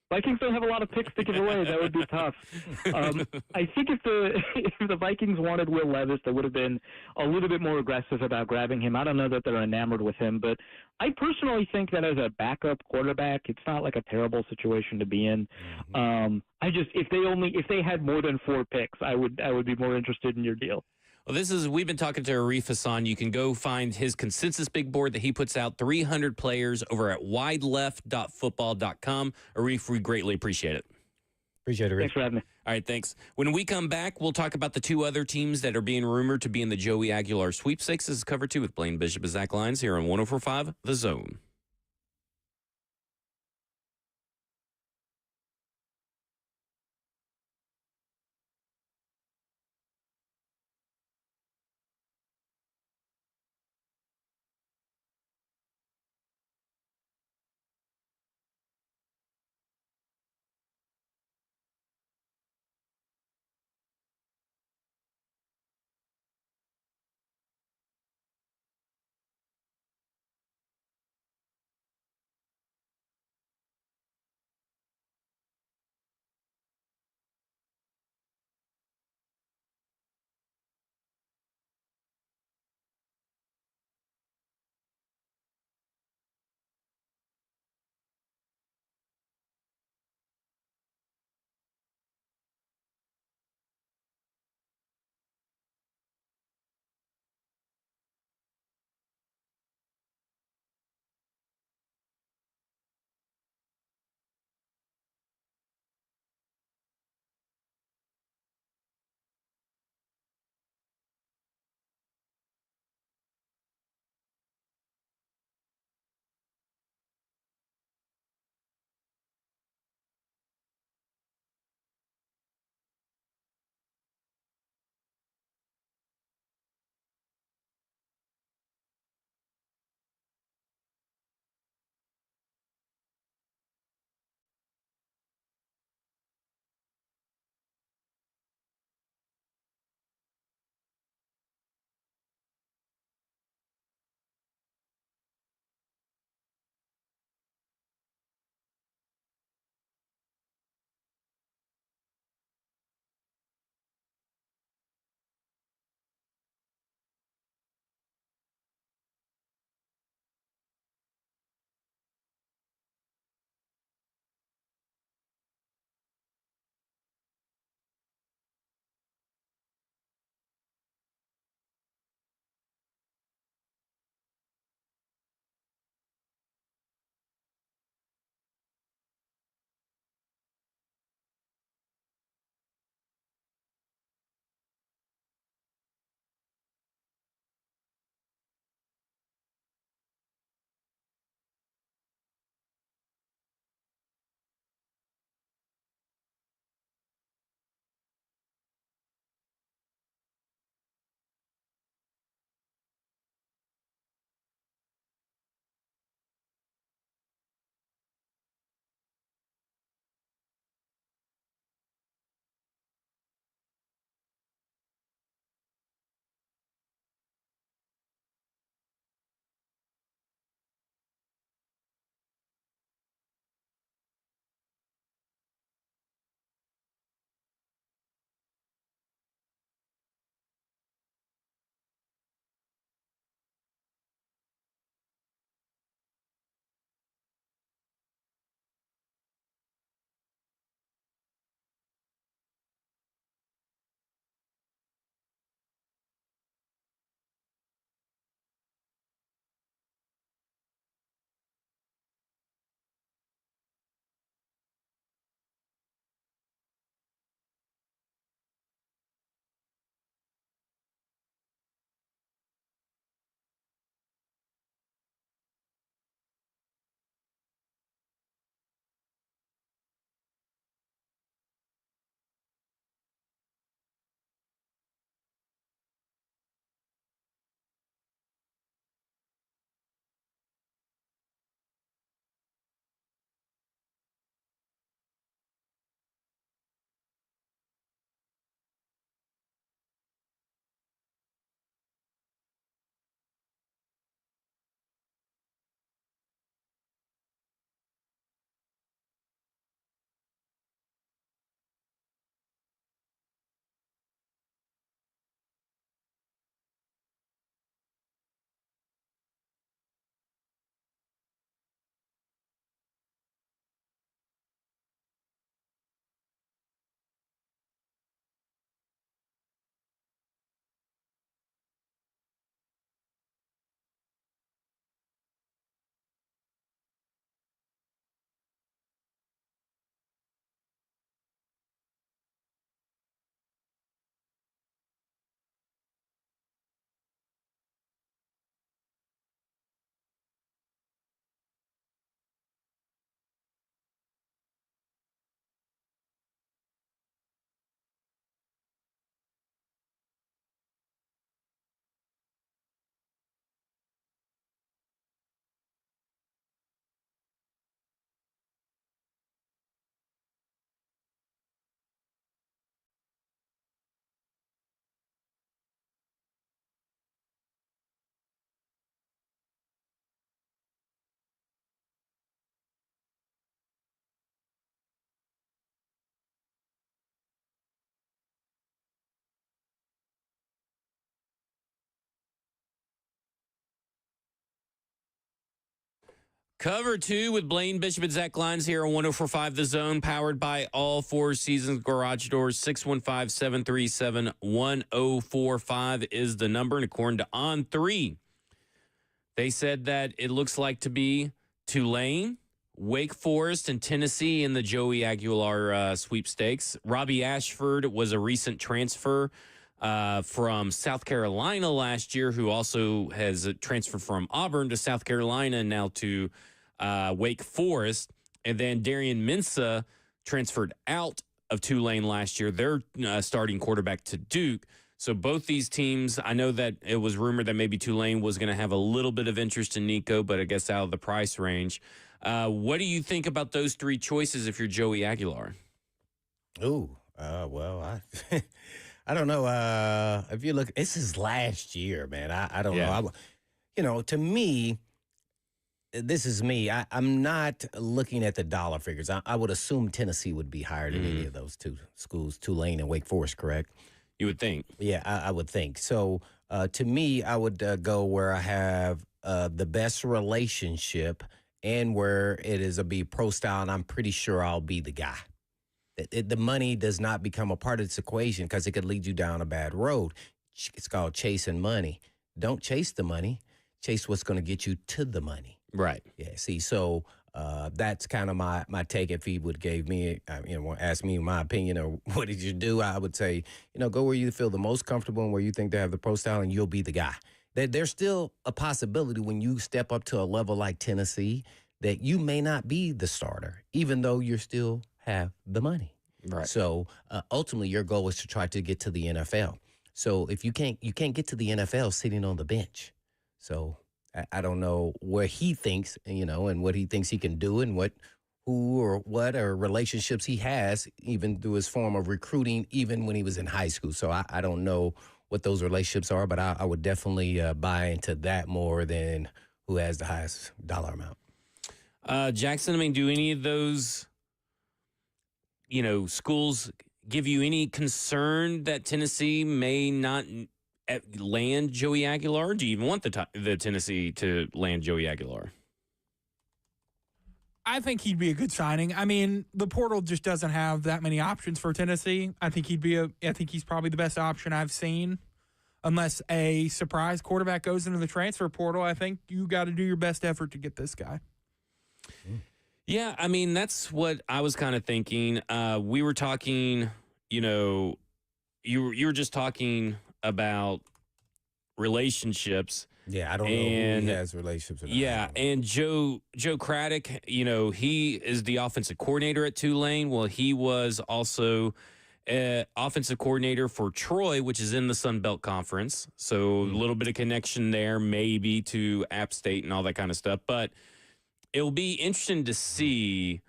Vikings don't have a lot of picks to give away. That would be tough. I think if the Vikings wanted Will Levis, they would have been a little bit more aggressive about grabbing him. I don't know that they're enamored with him, but I personally think that as a backup quarterback, it's not like a terrible situation to be in. If they had more than 4 picks, I would be more interested in your deal. Well, we've been talking to Arif Hassan. You can go find his consensus big board that he puts out, 300 players, over at wideleft.football.com. Arif, we greatly appreciate it. Appreciate it, Arif. Thanks for having me. All right, thanks. When we come back, we'll talk about the 2 other teams that are being rumored to be in the Joey Aguilar sweepstakes. This is Cover 2 with Blaine Bishop and Zach Lyons here on 104.5 The Zone. Cover 2 with Blaine Bishop and Zach Lyons here on 104.5 The Zone, powered by All Four Seasons Garage Doors. 615-737-1045 is the number. And according to On3, they said that it looks like to be Tulane, Wake Forest, and Tennessee in the Joey Aguilar sweepstakes. Robbie Ashford was a recent transfer from South Carolina last year, who also has transferred from Auburn to South Carolina and now to Wake Forest. And then Darian Mensah transferred out of Tulane last year. They're starting quarterback to Duke. So both these teams, I know that it was rumored that maybe Tulane was going to have a little bit of interest in Nico, but I guess out of the price range. What do you think about those three choices if you're Joey Aguilar? Ooh, well, I don't know. If you look, this is last year, man. I don't know. To me, this is me. I'm not looking at the dollar figures. I would assume Tennessee would be higher than any of those two schools, Tulane and Wake Forest, correct? You would think. Yeah, I would think. So to me, I would go where I have the best relationship and where it is a be pro style, and I'm pretty sure I'll be the guy. The money does not become a part of this equation because it could lead you down a bad road. It's called chasing money. Don't chase the money. Chase what's going to get you to the money. Right. Yeah, see, so that's kind of my take. If he would ask me my opinion or what did you do, I would say, go where you feel the most comfortable and where you think they have the pro style, and you'll be the guy. There's still a possibility when you step up to a level like Tennessee that you may not be the starter, even though you still have the money. Right. So ultimately, your goal is to try to get to the NFL. So if you can't get to the NFL sitting on the bench. So I don't know where he thinks, and what he thinks he can do, and what relationships he has, even through his form of recruiting, even when he was in high school. So I don't know what those relationships are, but I would definitely buy into that more than who has the highest dollar amount. Jackson, do any of those, schools give you any concern that Tennessee may not land Joey Aguilar? Or do you even want the Tennessee to land Joey Aguilar? I think he'd be a good signing. The portal just doesn't have that many options for Tennessee. I think he's probably the best option I've seen. Unless a surprise quarterback goes into the transfer portal, I think you got to do your best effort to get this guy. Yeah, that's what I was kind of thinking. We were talking, you were just talking about relationships. Yeah, I don't know who he has relationships with. Yeah, and Joe Craddock, he is the offensive coordinator at Tulane. Well, he was also offensive coordinator for Troy, which is in the Sun Belt Conference. So a little bit of connection there, maybe to App State and all that kind of stuff. But it'll be interesting to see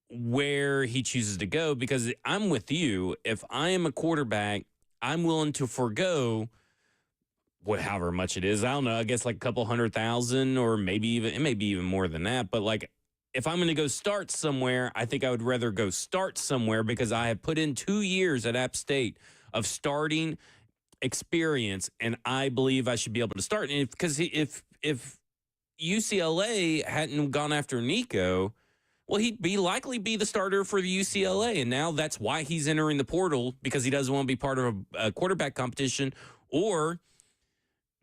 where he chooses to go, because I'm with you. If I am a quarterback, I'm willing to forego however much it is. I don't know. I guess like a couple $100,000, or maybe even more than that. But like, if I'm going to go start somewhere, I think I would rather go start somewhere, because I have put in 2 years at App State of starting experience, and I believe I should be able to start. And because if UCLA hadn't gone after Nico, well, he'd likely be the starter for the UCLA, and now that's why he's entering the portal, because he doesn't want to be part of a quarterback competition or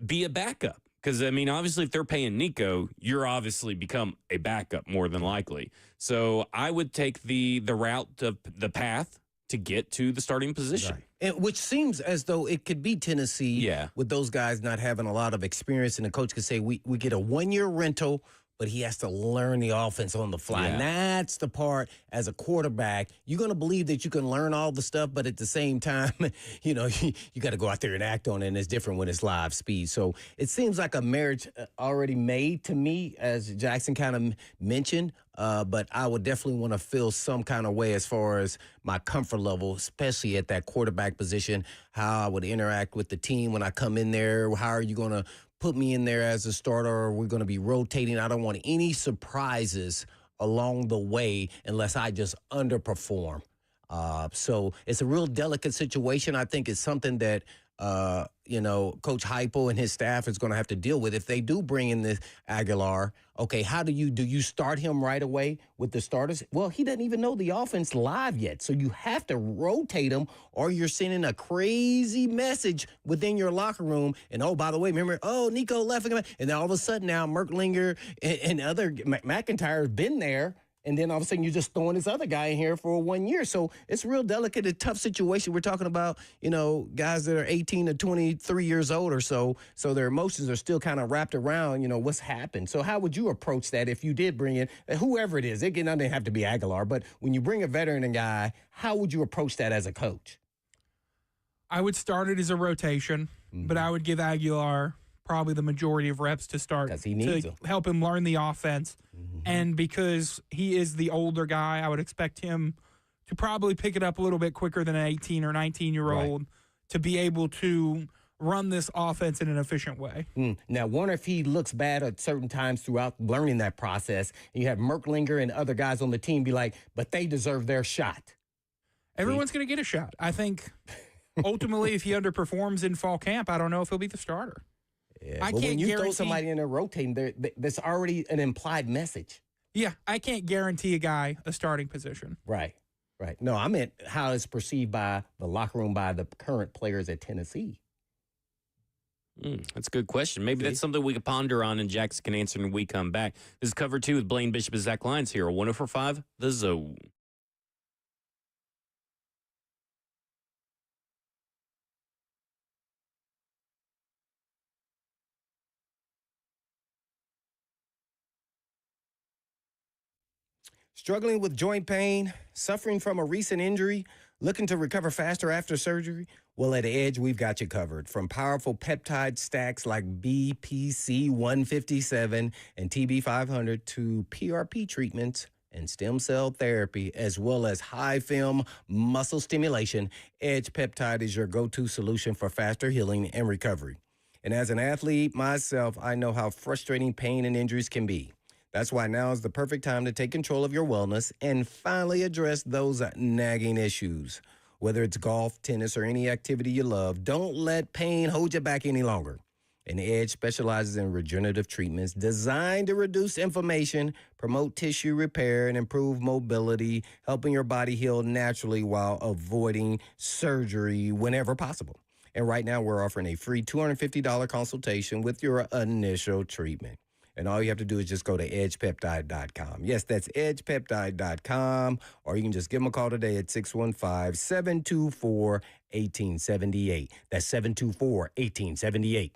be a backup. Because, obviously, if they're paying Nico, you're obviously become a backup more than likely. So I would take the route of the path to get to the starting position. Right. And which seems as though it could be Tennessee, with those guys not having a lot of experience, and the coach could say, we get a 1-year rental, but he has to learn the offense on the fly. Yeah. And that's the part, as a quarterback, you're going to believe that you can learn all the stuff, but at the same time, you got to go out there and act on it, and it's different when it's live speed. So it seems like a marriage already made to me, as Jackson kind of mentioned, but I would definitely want to feel some kind of way as far as my comfort level, especially at that quarterback position, how I would interact with the team when I come in there. How are you going to put me in there as a starter, or we're going to be rotating? I don't want any surprises along the way unless I just underperform. So it's a real delicate situation. I think it's something that Coach Heupel and his staff is going to have to deal with if they do bring in this Aguilar. Okay, how do you start him right away with the starters? Well, he doesn't even know the offense live yet, so you have to rotate him, or you're sending a crazy message within your locker room. And oh, by the way, remember, oh, Nico left, and then all of a sudden now Merklinger and other McIntyre have been there. And then all of a sudden, you're just throwing this other guy in here for 1 year. So it's a real delicate and tough situation. We're talking about, guys that are 18 to 23 years old or so. So their emotions are still kind of wrapped around, what's happened. So how would you approach that if you did bring in whoever it is? It doesn't have to be Aguilar. But when you bring a veteran guy, how would you approach that as a coach? I would start it as a rotation, but I would give Aguilar probably the majority of reps to start because he needs to help him learn the offense. And because he is the older guy, I would expect him to probably pick it up a little bit quicker than an 18 or 19-year-old to be able to run this offense in an efficient way. Now, wonder if he looks bad at certain times throughout learning that process. And you have Merklinger and other guys on the team be like, but they deserve their shot. Everyone's going to get a shot. I think ultimately if he underperforms in fall camp, I don't know if he'll be the starter. Yeah, but when you throw somebody in there rotating, there's already an implied message. Yeah, I can't guarantee a guy a starting position. Right. No, I meant how it's perceived by the locker room, by the current players at Tennessee. That's a good question. Maybe that's something we could ponder on, and Jackson can answer when we come back. This is Cover 2 with Blaine Bishop and Zach Lyons here on 104.5 The Zone. Struggling with joint pain, suffering from a recent injury, looking to recover faster after surgery? Well, at Edge, we've got you covered. From powerful peptide stacks like BPC 157 and TB 500 to PRP treatments and stem cell therapy, as well as high film muscle stimulation, Edge Peptide is your go-to solution for faster healing and recovery. And as an athlete myself, I know how frustrating pain and injuries can be. That's why now is the perfect time to take control of your wellness and finally address those nagging issues. Whether it's golf, tennis, or any activity you love, don't let pain hold you back any longer. And Edge specializes in regenerative treatments designed to reduce inflammation, promote tissue repair, and improve mobility, helping your body heal naturally while avoiding surgery whenever possible. And right now, we're offering a free $250 consultation with your initial treatment. And all you have to do is just go to edgepeptide.com. Yes, that's edgepeptide.com. Or you can just give them a call today at 615-724-1878. That's 724-1878.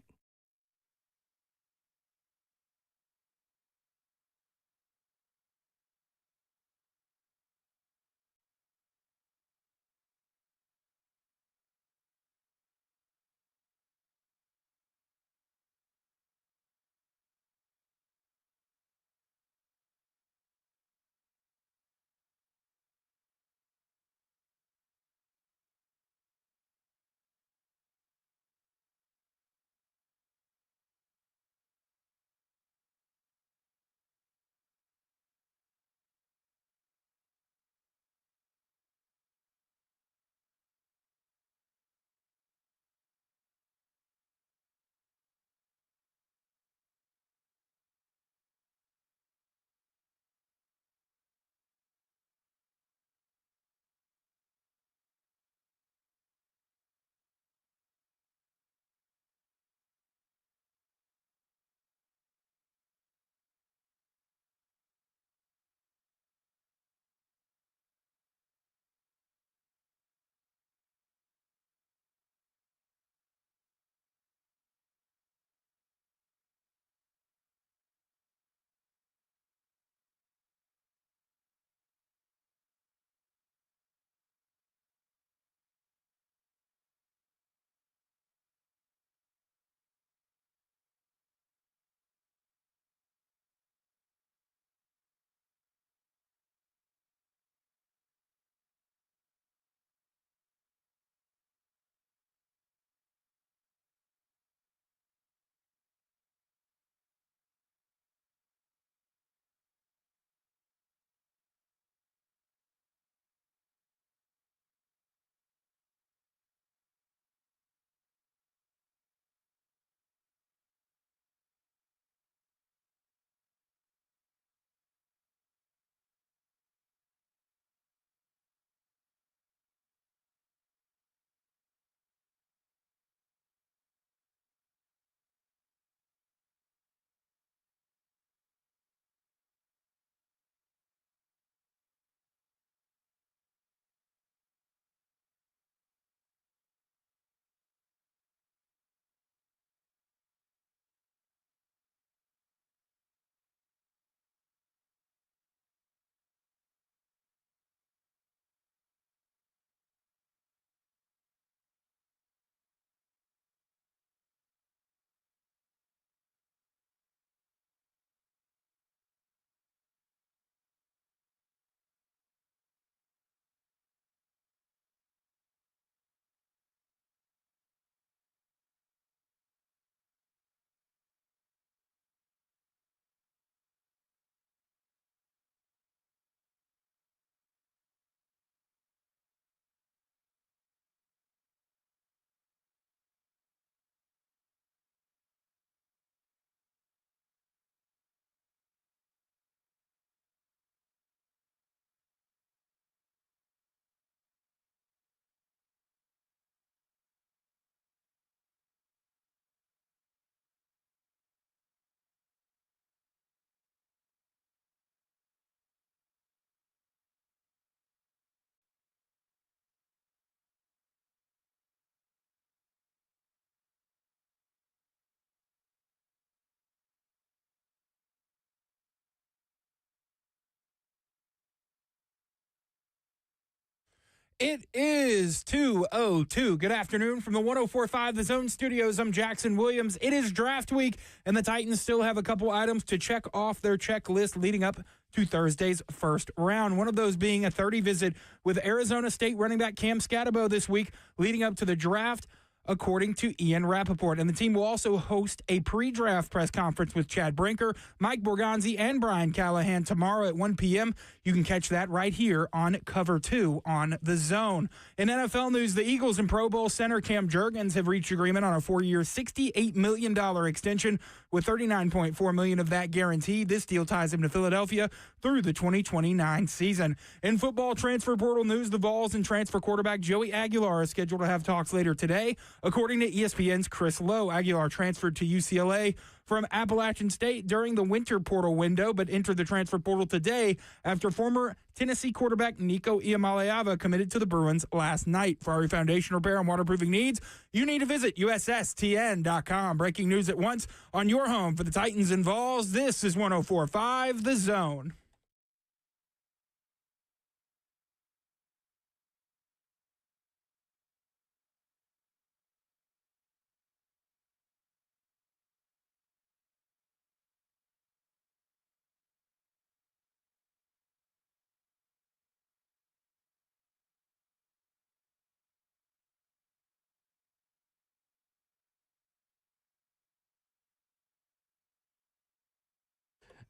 It is 2:02. Good afternoon from the 104.5 The Zone Studios. I'm Jackson Williams. It is draft week, and the Titans still have a couple items to check off their checklist leading up to Thursday's first round. One of those being a 30 visit with Arizona State running back Cam Scatabo this week leading up to the draft, according to Ian Rappaport. And the team will also host a pre-draft press conference with Chad Brinker, Mike Borgonzi, and Brian Callahan tomorrow at 1 p.m. You can catch that right here on Cover 2 on The Zone. In NFL news, the Eagles and Pro Bowl center Cam Jurgens have reached agreement on a 4-year, $68 million extension, with $39.4 million of that guaranteed. This deal ties him to Philadelphia through the 2029 season. In football transfer portal news, the Vols and transfer quarterback Joey Aguilar are scheduled to have talks later today. According to ESPN's Chris Lowe, Aguilar transferred to UCLA from Appalachian State during the winter portal window, but entered the transfer portal today after former Tennessee quarterback Nico Iamaleava committed to the Bruins last night. For our foundation repair and waterproofing needs, you need to visit USSTN.com. Breaking news at once on your home for the Titans and Vols. This is 104.5 The Zone.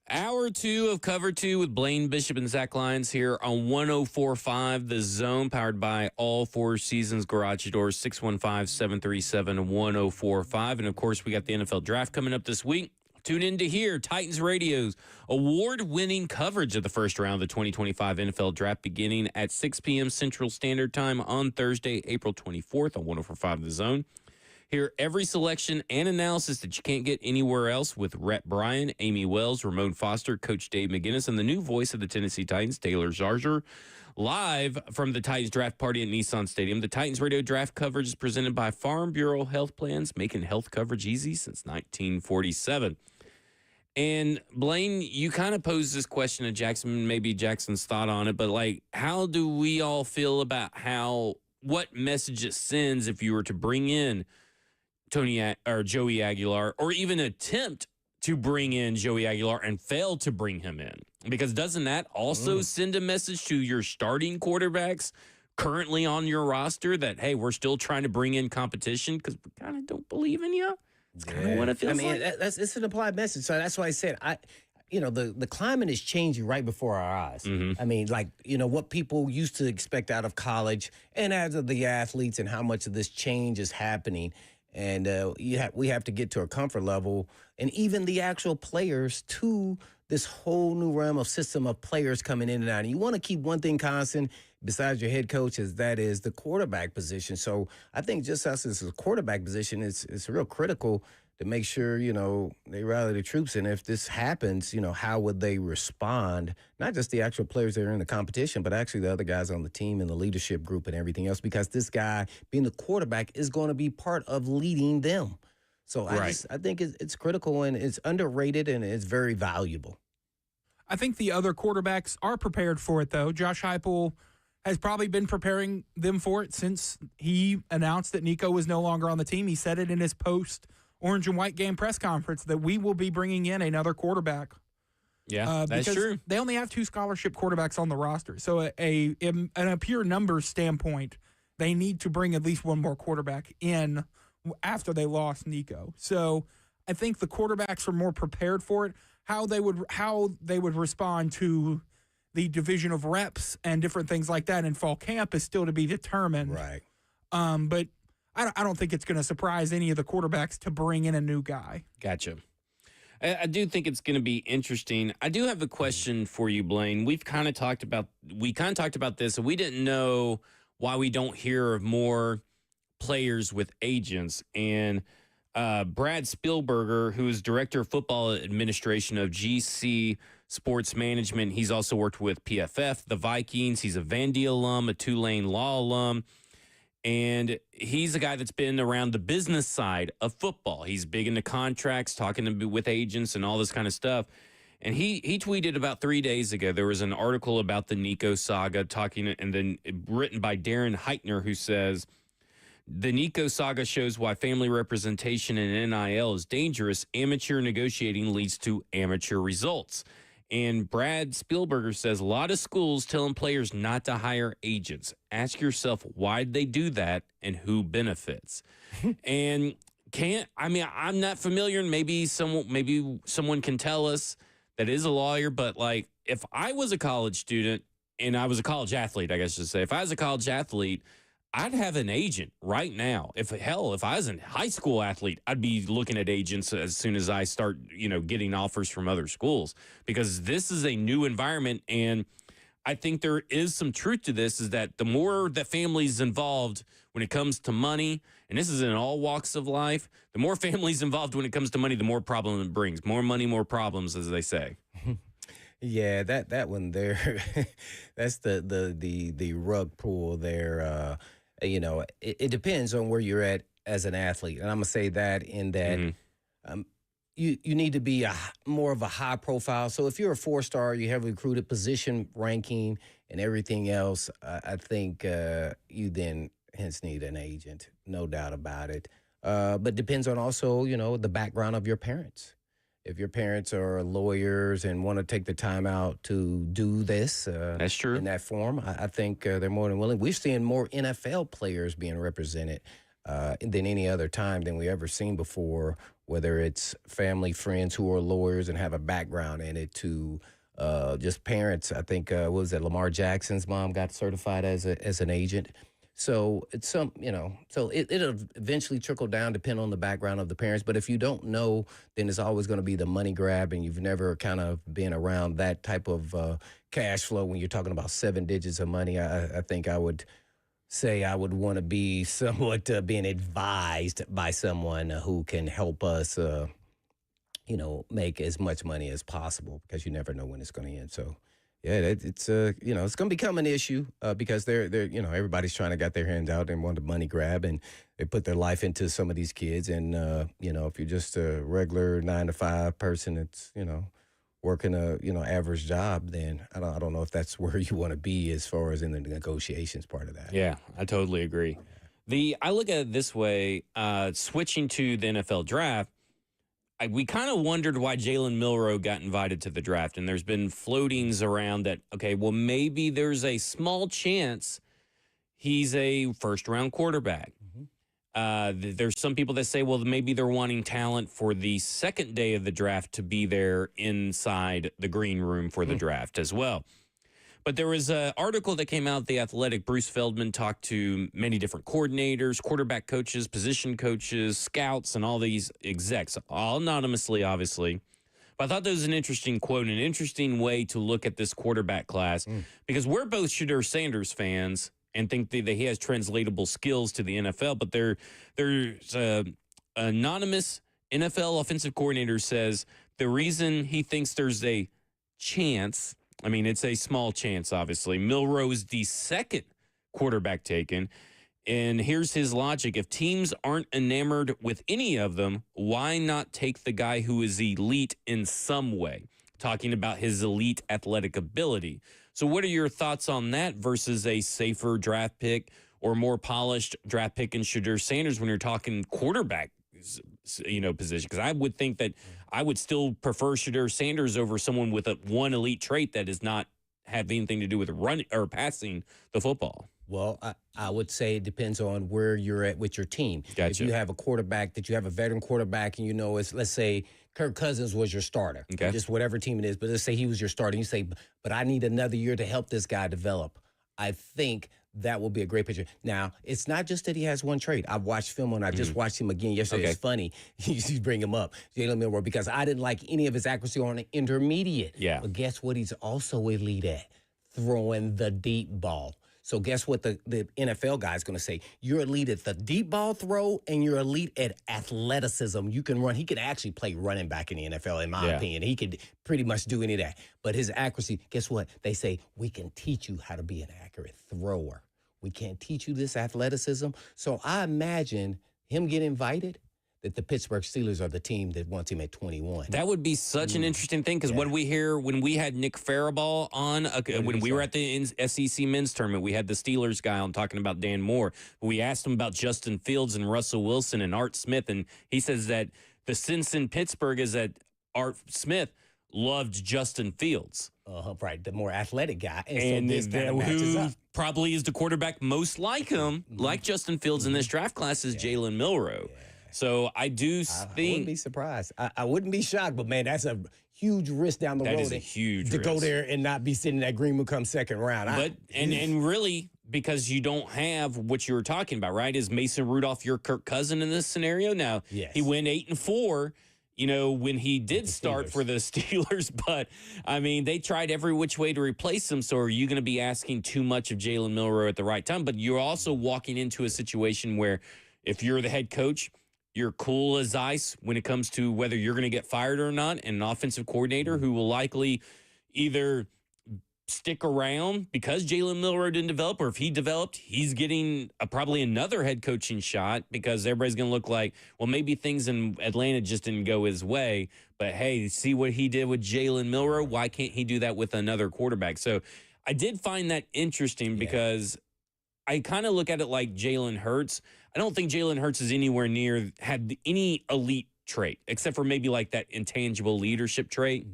Hour 2 of Cover 2 with Blaine Bishop and Zach Lyons here on 104.5 The Zone, powered by all Four Seasons Garage Doors, 615-737-1045. And, of course, we got the NFL Draft coming up this week. Tune in to hear Titans Radio's award-winning coverage of the first round of the 2025 NFL Draft beginning at 6 p.m. Central Standard Time on Thursday, April 24th on 104.5 The Zone. Hear every selection and analysis that you can't get anywhere else with Rhett Bryan, Amy Wells, Ramon Foster, Coach Dave McGinnis, and the new voice of the Tennessee Titans, Taylor Zarger, live from the Titans Draft Party at Nissan Stadium. The Titans Radio Draft coverage is presented by Farm Bureau Health Plans, making health coverage easy since 1947. And Blaine, you kind of posed this question to Jackson, maybe Jackson's thought on it, but like, how do we all feel about what message it sends if you were to bring in Joey Aguilar, or even attempt to bring in Joey Aguilar and fail to bring him in? Because doesn't that also send a message to your starting quarterbacks currently on your roster that, hey, we're still trying to bring in competition because we kind of don't believe in you? It's kind of what it feels like. It's an implied message. So that's why I said, the climate is changing right before our eyes. Mm-hmm. I mean, what people used to expect out of college and as of the athletes and how much of this change is happening. And we have to get to a comfort level, and even the actual players, to this whole new realm of system of players coming in and out. And you want to keep one thing constant besides your head coach, that is the quarterback position. So I think just as a quarterback position, it's real critical to make sure, they rally the troops. And if this happens, how would they respond? Not just the actual players that are in the competition, but actually the other guys on the team and the leadership group and everything else, because this guy being the quarterback is going to be part of leading them. So I think it's critical, and it's underrated, and it's very valuable. I think the other quarterbacks are prepared for it, though. Josh Heupel has probably been preparing them for it since he announced that Nico was no longer on the team. He said it in his post-orange and white game press conference that we will be bringing in another quarterback. Yeah, that's true. They only have 2 scholarship quarterbacks on the roster. So in a pure numbers standpoint, they need to bring at least one more quarterback in after they lost Nico. So I think the quarterbacks are more prepared for it. How they would respond to the division of reps and different things like that in fall camp is still to be determined. Right. But I don't think it's going to surprise any of the quarterbacks to bring in a new guy. Gotcha. I do think it's going to be interesting. I do have a question for you, Blaine. We kind of talked about this, and we didn't know why we don't hear of more players with agents. And Brad Spielberger, who is Director of Football Administration of GC Sports Management, he's also worked with PFF, the Vikings. He's a Vandy alum, a Tulane Law alum. And he's a guy that's been around the business side of football. He's big into contracts, talking with agents and all this kind of stuff. And he tweeted about 3 days ago, there was an article about the Nico saga and then written by Darren Heitner, who says, the Nico saga shows why family representation in NIL is dangerous. Amateur negotiating leads to amateur results. And Brad Spielberger says a lot of schools telling players not to hire agents. Ask yourself why'd they do that and who benefits. And I'm not familiar, and maybe someone can tell us that is a lawyer, but like if I was a college student and I was a college athlete, I guess I should say, if I was a college athlete, I'd have an agent right now. If I was a high school athlete, I'd be looking at agents as soon as I start, getting offers from other schools, because this is a new environment. And I think there is some truth to this, is that the more the family's involved when it comes to money, and this is in all walks of life, the more families involved when it comes to money, the more problem it brings. More money, more problems, as they say. Yeah, that one there, that's the rug pull there. It depends on where you're at as an athlete. And I'm going to say that in that you need to be more of a high profile. So if you're a 4-star, you have recruited position ranking and everything else, I think you then hence need an agent, no doubt about it. But depends on also, the background of your parents. If your parents are lawyers and want to take the time out to do this, that's true. In that form, I think they're more than willing. We're seeing more NFL players being represented than any other time than we ever seen before, whether it's family, friends who are lawyers and have a background in it, to just parents. I think, what was it, Lamar Jackson's mom got certified as an agent. So it's so it'll eventually trickle down, depend on the background of the parents. But if you don't know, then it's always going to be the money grab, and you've never kind of been around that type of cash flow when you're talking about 7 digits of money. I think I would say I would want to be somewhat being advised by someone who can help us, make as much money as possible, because you never know when it's going to end. So. Yeah, it's it's going to become an issue because they're everybody's trying to get their hands out and want the money grab, and they put their life into some of these kids. And if you're just a regular 9-to-5 person that's working a average job, then I don't know if that's where you want to be as far as in the negotiations part of that. Yeah, I totally agree. I look at it this way: switching to the NFL draft. We kind of wondered why Jalen Milroe got invited to the draft, and there's been floatings around that, okay, well, maybe there's a small chance he's a first-round quarterback. There's some people that say, well, maybe they're wanting talent for the second day of the draft to be there inside the green room for the draft as well. But there was an article that came out, The Athletic. Bruce Feldman talked to many different coordinators, quarterback coaches, position coaches, scouts, and all these execs, all anonymously, obviously. But I thought that was an interesting quote, an interesting way to look at this quarterback class, because we're both Shedeur Sanders fans and think that he has translatable skills to the NFL. But there's an anonymous NFL offensive coordinator says the reason he thinks there's a chance, I mean, it's a small chance, obviously. Milroe is the second quarterback taken. And here's his logic. If teams aren't enamored with any of them, why not take the guy who is elite in some way? Talking about his elite athletic ability. So what are your thoughts on that versus a safer draft pick or more polished draft pick in Shedeur Sanders when you're talking quarterback position? Because I would think that I would still prefer Shedeur Sanders over someone with one elite trait that does not have anything to do with running or passing the football. Well, I would say it depends on where you're at with your team. Gotcha. If you have a quarterback that you have a veteran quarterback and it's, let's say Kirk Cousins was your starter, okay, just whatever team it is, but let's say he was your starter. You say, but I need another year to help this guy develop. I think that will be a great picture. Now, it's not just that he has one trait. I've watched film on. I just watched him again yesterday. Okay. It's funny. You bring him up, Jalen Milroe, because I didn't like any of his accuracy on the intermediate. Yeah. But guess what he's also elite at? Throwing the deep ball. So guess what the NFL guy is going to say? You're elite at the deep ball throw, and you're elite at athleticism. You can run. He could actually play running back in the NFL, in my opinion. He could pretty much do any of that. But his accuracy, guess what? They say, we can teach you how to be an accurate thrower. We can't teach you this athleticism. So I imagine him get invited, that the Pittsburgh Steelers are the team that wants him at 21. That would be such an interesting thing because what we hear when we had Nick Faraball on, when we were at the SEC men's tournament, we had the Steelers guy on talking about Dan Moore. We asked him about Justin Fields and Russell Wilson and Art Smith, and he says that the sense in Pittsburgh is that Art Smith loved Justin Fields. Right, the more athletic guy. And so this kind of matches who up. probably is the quarterback most like him, like Justin Fields in this draft class, is Jalen Milroe. So I do I wouldn't think be surprised. I wouldn't be shocked, but man, that's a huge risk down the road. that is a huge to risk. go there and not be sitting at Greenwood come second round. But and really, because you don't have what you were talking about, right? Is Mason Rudolph your Kirk Cousin in this scenario? Now he went 8-4. When he did start for the Steelers, but I mean, they tried every which way to replace him. So are you going to be asking too much of Jalen Milroe at the right time? But you're also walking into a situation where if you're the head coach, you're cool as ice when it comes to whether you're going to get fired or not, and an offensive coordinator who will likely either stick around because Jalen Milroe didn't develop, or if he developed, he's getting probably another head coaching shot because everybody's going to look like, well, maybe things in Atlanta just didn't go his way. But hey, see what he did with Jalen Milroe? Why can't he do that with another quarterback? So I did find that interesting because I kind of look at it like Jalen Hurts. I don't think Jalen Hurts is anywhere near had any elite trait, except for maybe like that intangible leadership trait.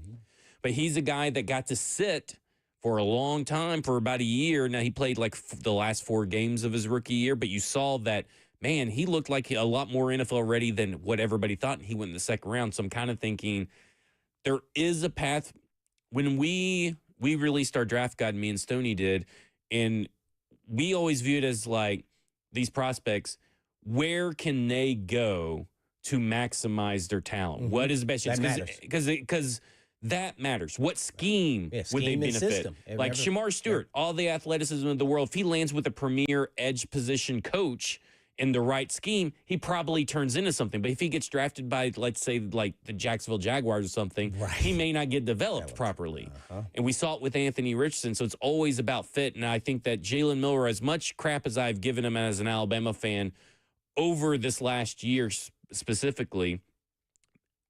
But he's a guy that got to sit for a long time, for about a year. Now, he played like the last 4 games of his rookie year, but you saw that, man, he looked like a lot more NFL ready than what everybody thought, and he went in the second round. So I'm kind of thinking there is a path. When we released our draft guide, me and Stoney did, and we always viewed it as like these prospects, where can they go to maximize their talent? What is the best chance? Because that matters. What scheme would they benefit? Like Shamar Stewart, all the athleticism of the world. If he lands with a premier edge position coach in the right scheme, he probably turns into something. But if he gets drafted by, let's say, like the Jacksonville Jaguars or something, he may not get developed properly. And we saw it with Anthony Richardson. So it's always about fit. And I think that Jalen Milroe, as much crap as I've given him as an Alabama fan over this last year specifically,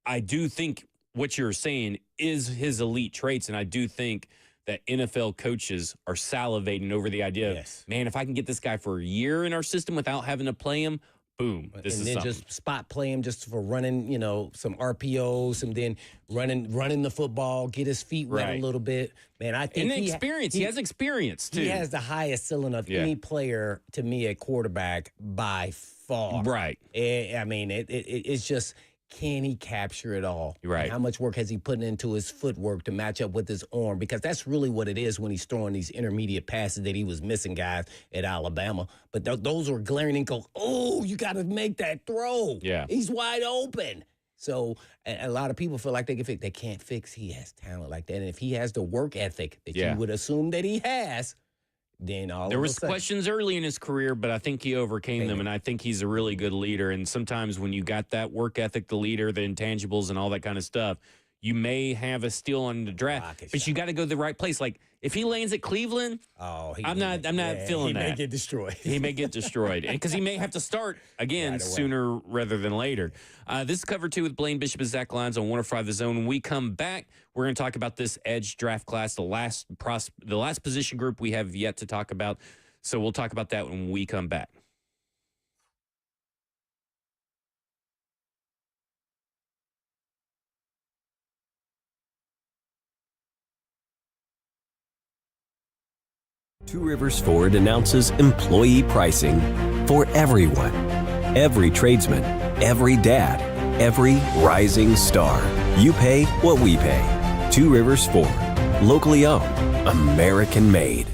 I do think what you're saying is his elite traits. And I do think that NFL coaches are salivating over the idea of, man, if I can get this guy for a year in our system without having to play him, boom, this is something. Just spot play him just for running, some RPOs, and then running the football, get his feet wet a little bit. Man, I think he has experience, too. He has the highest ceiling of any player, to me, at quarterback by far. Right. I mean, it's just, can he capture it all? Right. And how much work has he put into his footwork to match up with his arm? Because that's really what it is when he's throwing these intermediate passes that he was missing, guys, at Alabama. But those were glaring and go, oh, you got to make that throw. Yeah. He's wide open. So a lot of people feel like they can't fix. He has talent like that. And if he has the work ethic that you would assume that he has, then there was questions early in his career, but I think he overcame them, and I think he's a really good leader. And sometimes when you got that work ethic, the leader, the intangibles, and all that kind of stuff, you may have a steal on the draft, but you got to go to the right place. Like if he lands at Cleveland, I'm not feeling that. He may get destroyed. He may get destroyed because he may have to start again sooner rather than later. This is Cover 2 with Blaine Bishop and Zach Lyons on 105 The Zone. When we come back, we're going to talk about this edge draft class, the last position group we have yet to talk about. So we'll talk about that when we come back. Two Rivers Ford announces employee pricing for everyone. Every tradesman, every dad, every rising star. You pay what we pay. Two Rivers Ford. Locally owned. American made.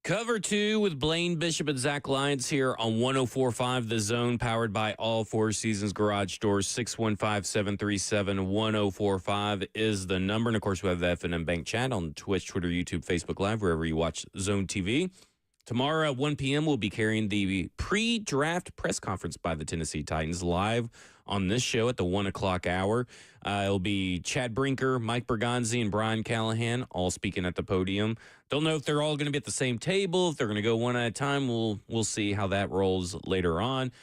Cover 2 with Blaine Bishop and Zach Lyons here on 104.5 The Zone, powered by all Four Seasons Garage Doors. 615-737-1045 is the number. And, of course, we have the F&M Bank chat on Twitch, Twitter, YouTube, Facebook Live, wherever you watch Zone TV. Tomorrow at 1 p.m., we'll be carrying the pre-draft press conference by the Tennessee Titans live on this show at the 1 o'clock hour. It'll be Chad Brinker, Mike Bergonzi, and Brian Callahan all speaking at the podium. Don't know if they're all going to be at the same table, if they're going to go one at a time. We'll see how that rolls later on.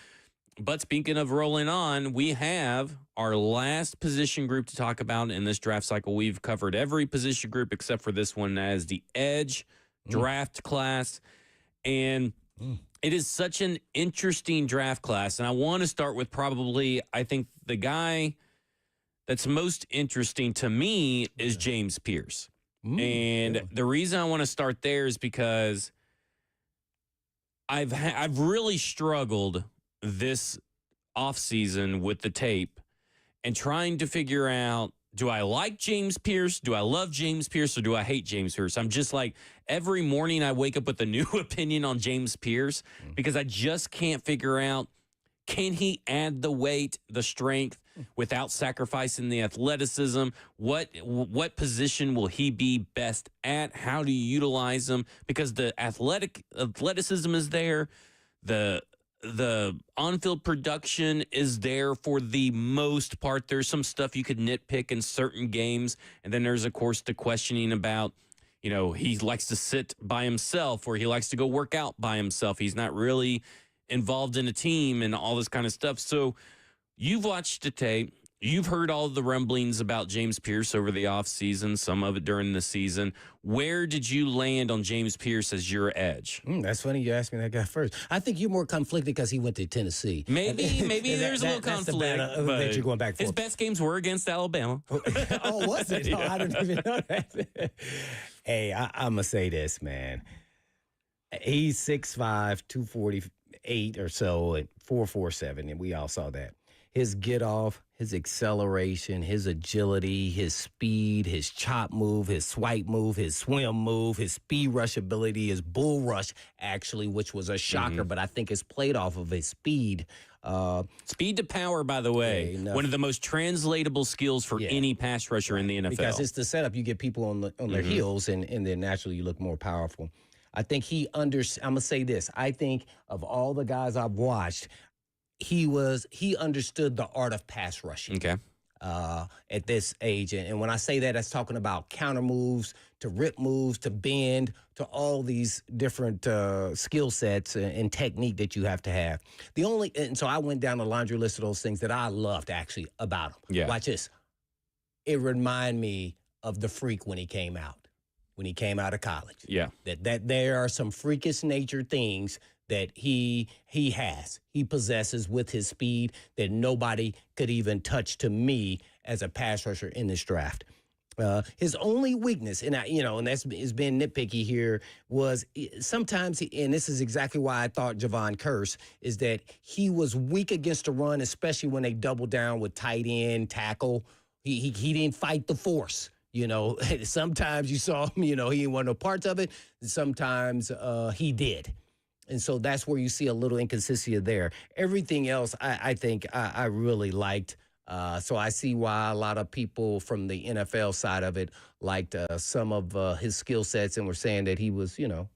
But speaking of rolling on, we have our last position group to talk about in this draft cycle. We've covered every position group except for this one as the edge draft class. And it is such an interesting draft class. And I want to start with probably, I think, the guy that's most interesting to me is James Pierce. And the reason I want to start there is because I've really struggled this offseason with the tape and trying to figure out, do I like James Pierce? Do I love James Pierce? Or do I hate James Pierce? I'm just like, every morning I wake up with a new opinion on James Pierce because I just can't figure out, can he add the weight, the strength without sacrificing the athleticism? What position will he be best at? How do you utilize him? Because the athleticism is there. The on-field production is there for the most part. There's some stuff you could nitpick in certain games. And then there's, of course, the questioning about, he likes to sit by himself or he likes to go work out by himself. He's not really involved in a team and all this kind of stuff. So you've watched the tape. You've heard all the rumblings about James Pierce over the offseason, some of it during the season. Where did you land on James Pierce as your edge? That's funny you asked me that guy first. I think you're more conflicted because he went to Tennessee. Maybe there's a little conflict. That you're going back for. His best games were against Alabama. Oh, was it? Yeah. Oh, I didn't even know that. Hey, I'm going to say this, man. He's 6'5", 248 or so, and 447, and we all saw that. His get off, his acceleration, his agility, his speed, his chop move, his swipe move, his swim move, his speed rush ability, his bull rush, actually, which was a shocker, but I think it's played off of his speed. Speed to power, by the way, one of the most translatable skills for any pass rusher in the NFL. Because it's the setup. You get people on their heels, and then naturally you look more powerful. I think I'm going to say this. I think of all the guys I've watched, he understood the art of pass rushing. Okay. At this age. And when I say that, that's talking about counter moves, to rip moves, to bend, to all these different skill sets and technique that you have to have. And so I went down the laundry list of those things that I loved actually about him. Yeah. Watch this. It reminded me of the freak when he came out of college. Yeah. That there are some freakish nature things that he possesses with his speed that nobody could even touch to me as a pass rusher in this draft. His only weakness, and that's is being nitpicky here, was sometimes, and this is exactly why I thought Javon Curse, is that he was weak against the run, especially when they doubled down with tight end, tackle. He didn't fight the force. Sometimes you saw him, he didn't want no parts of it. Sometimes he did. And so that's where you see a little inconsistency there. Everything else, I think I really liked. So I see why a lot of people from the NFL side of it liked some of his skill sets and were saying that he was, a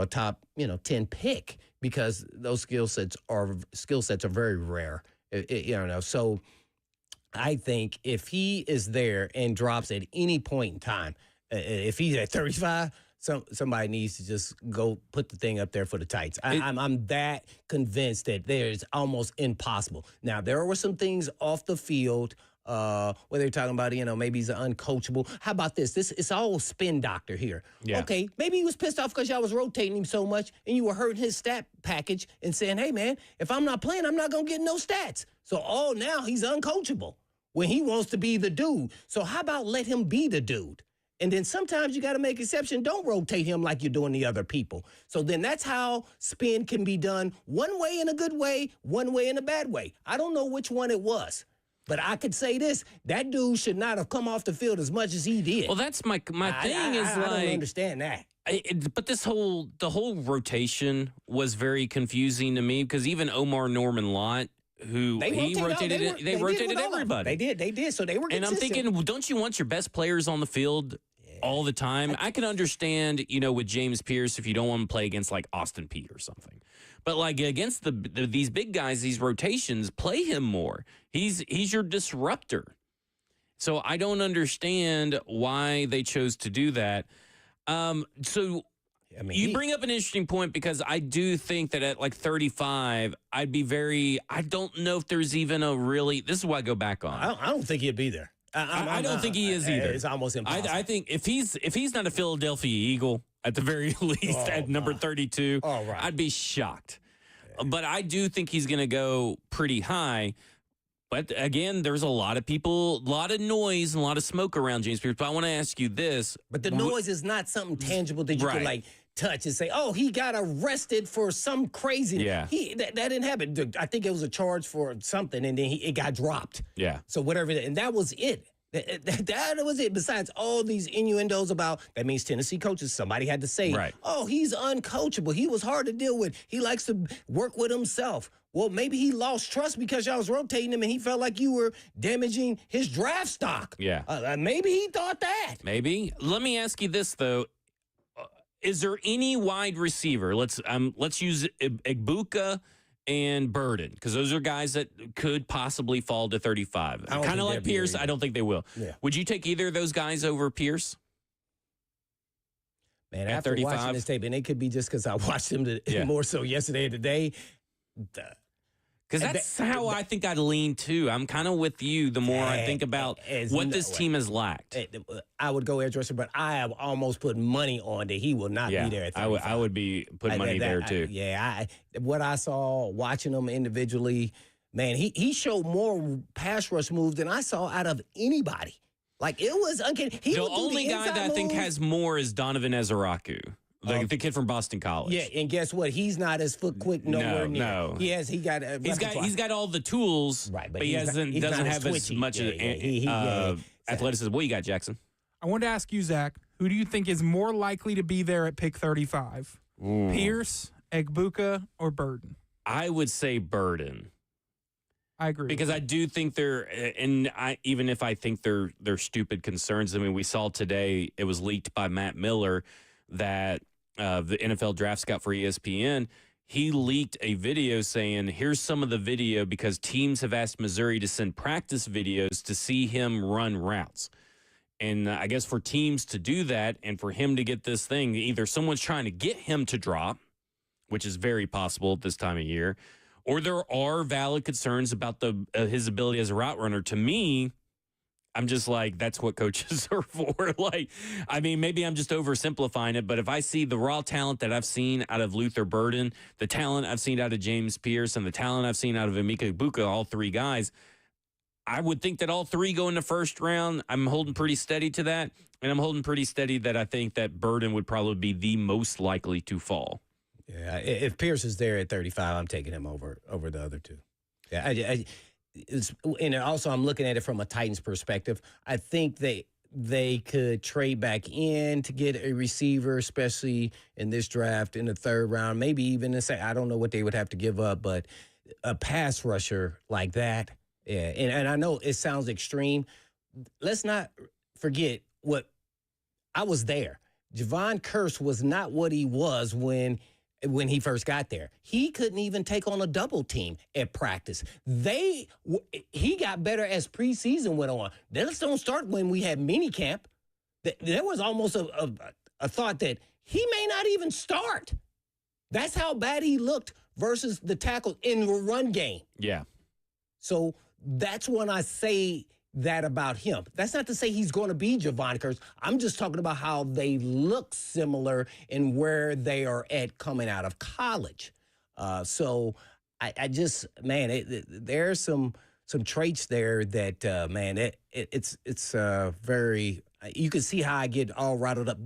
top, 10 pick, because those skill sets are very rare. So I think if he is there and drops at any point in time, if he's at 35, somebody needs to just go put the thing up there for the tights. I'm that convinced that it's almost impossible. Now, there were some things off the field where they're talking about, maybe he's uncoachable. How about this? It's all spin doctor here. Yeah. Okay, maybe he was pissed off because y'all was rotating him so much and you were hurting his stat package and saying, hey, man, if I'm not playing, I'm not going to get no stats. So, now he's uncoachable when he wants to be the dude. So how about let him be the dude? And then sometimes you got to make exception. Don't rotate him like you're doing the other people. So then that's how spin can be done, one way in a good way, one way in a bad way. I don't know which one it was, but I could say this. That dude should not have come off the field as much as he did. Well, that's my thing. I don't understand that. But the whole rotation was very confusing to me because even Omar Norman Lott, who he rotated everybody. They did. So they were consistent. And I'm thinking, don't you want your best players on the field all the time? I can understand, with James Pierce if you don't want to play against like Austin Peay or something. But like against these big guys, these rotations, play him more. He's your disruptor. So I don't understand why they chose to do that. You bring up an interesting point because I do think that at like 35, I don't know if there's even this is why I go back on. I don't think he'd be there. I don't think he is either. It's almost impossible. I think if he's not a Philadelphia Eagle at the very least at number 32, I'd be shocked. But I do think he's going to go pretty high. But again, there's a lot of people, a lot of noise, and a lot of smoke around James Pierce. But I want to ask you this. But the noise is not something tangible that you can like touch and say, oh, he got arrested for some crazy. Yeah. That didn't happen. I think it was a charge for something, and then it got dropped. Yeah. So whatever, and that was it. That was it. Besides all these innuendos about, that means Tennessee coaches, somebody had to say, oh, he's uncoachable. He was hard to deal with. He likes to work with himself. Well, maybe he lost trust because y'all was rotating him and he felt like you were damaging his draft stock. Yeah. Maybe he thought that. Maybe. Let me ask you this, though. Is there any wide receiver? Let's use Egbuka and Burden, because those are guys that could possibly fall to 35. Kind of like Pierce. I don't think they will. Yeah. Would you take either of those guys over Pierce? Man, after 35? Watching this tape, and it could be just because I watched him more so yesterday and today. Because that's how I think I'd lean too. I'm kind of with you the more I think about what this team has lacked. I would go edge rusher, but I have almost put money on that he will not be there at 35. I would be putting money there too. What I saw watching him individually, man, he showed more pass rush moves than I saw out of anybody. Like, it was uncanny. The only guy that I think has more is Donovan Ezeraku. The kid from Boston College. Yeah, and guess what? He's not as foot quick nowhere near. No. He's got all the tools, but he doesn't have as much athleticism. What you got, Jackson? I wanted to ask you, Zach, who do you think is more likely to be there at pick 35? Pierce, Egbuka, or Burden? I would say Burden. I agree. Because I do think even if I think they're stupid concerns, I mean, we saw today, it was leaked by Matt Miller that the NFL draft scout for ESPN, he leaked a video saying, here's some of the video because teams have asked Missouri to send practice videos to see him run routes. And I guess for teams to do that and for him to get this thing, either someone's trying to get him to drop, which is very possible at this time of year, or there are valid concerns about his ability as a route runner. To me, I'm just like, that's what coaches are for. Like, I mean, maybe I'm just oversimplifying it, but if I see the raw talent that I've seen out of Luther Burden, the talent I've seen out of James Pierce, and the talent I've seen out of Emeka Egbuka, all three guys, I would think that all three go in the first round. I'm holding pretty steady to that, and I'm holding pretty steady that I think that Burden would probably be the most likely to fall. Yeah, if Pierce is there at 35, I'm taking him over the other two. Yeah, and also I'm looking at it from a Titans perspective. I think they could trade back in to get a receiver, especially in this draft in the third round, maybe even I don't know what they would have to give up, but a pass rusher like that. Yeah, and I know it sounds extreme. Let's not forget what I was there. Javon Curse was not what he was when he first got there. He couldn't even take on a double team at practice. He got better as preseason went on. Let's don't start when we had minicamp. There was almost a thought that he may not even start. That's how bad he looked versus the tackle in the run game. Yeah. So that's when I say that about him. That's not to say he's going to be Javon Curse. I'm just talking about how they look similar in where they are at coming out of college. So I just, man, there's some traits there that, it's very, you can see how I get all rattled up.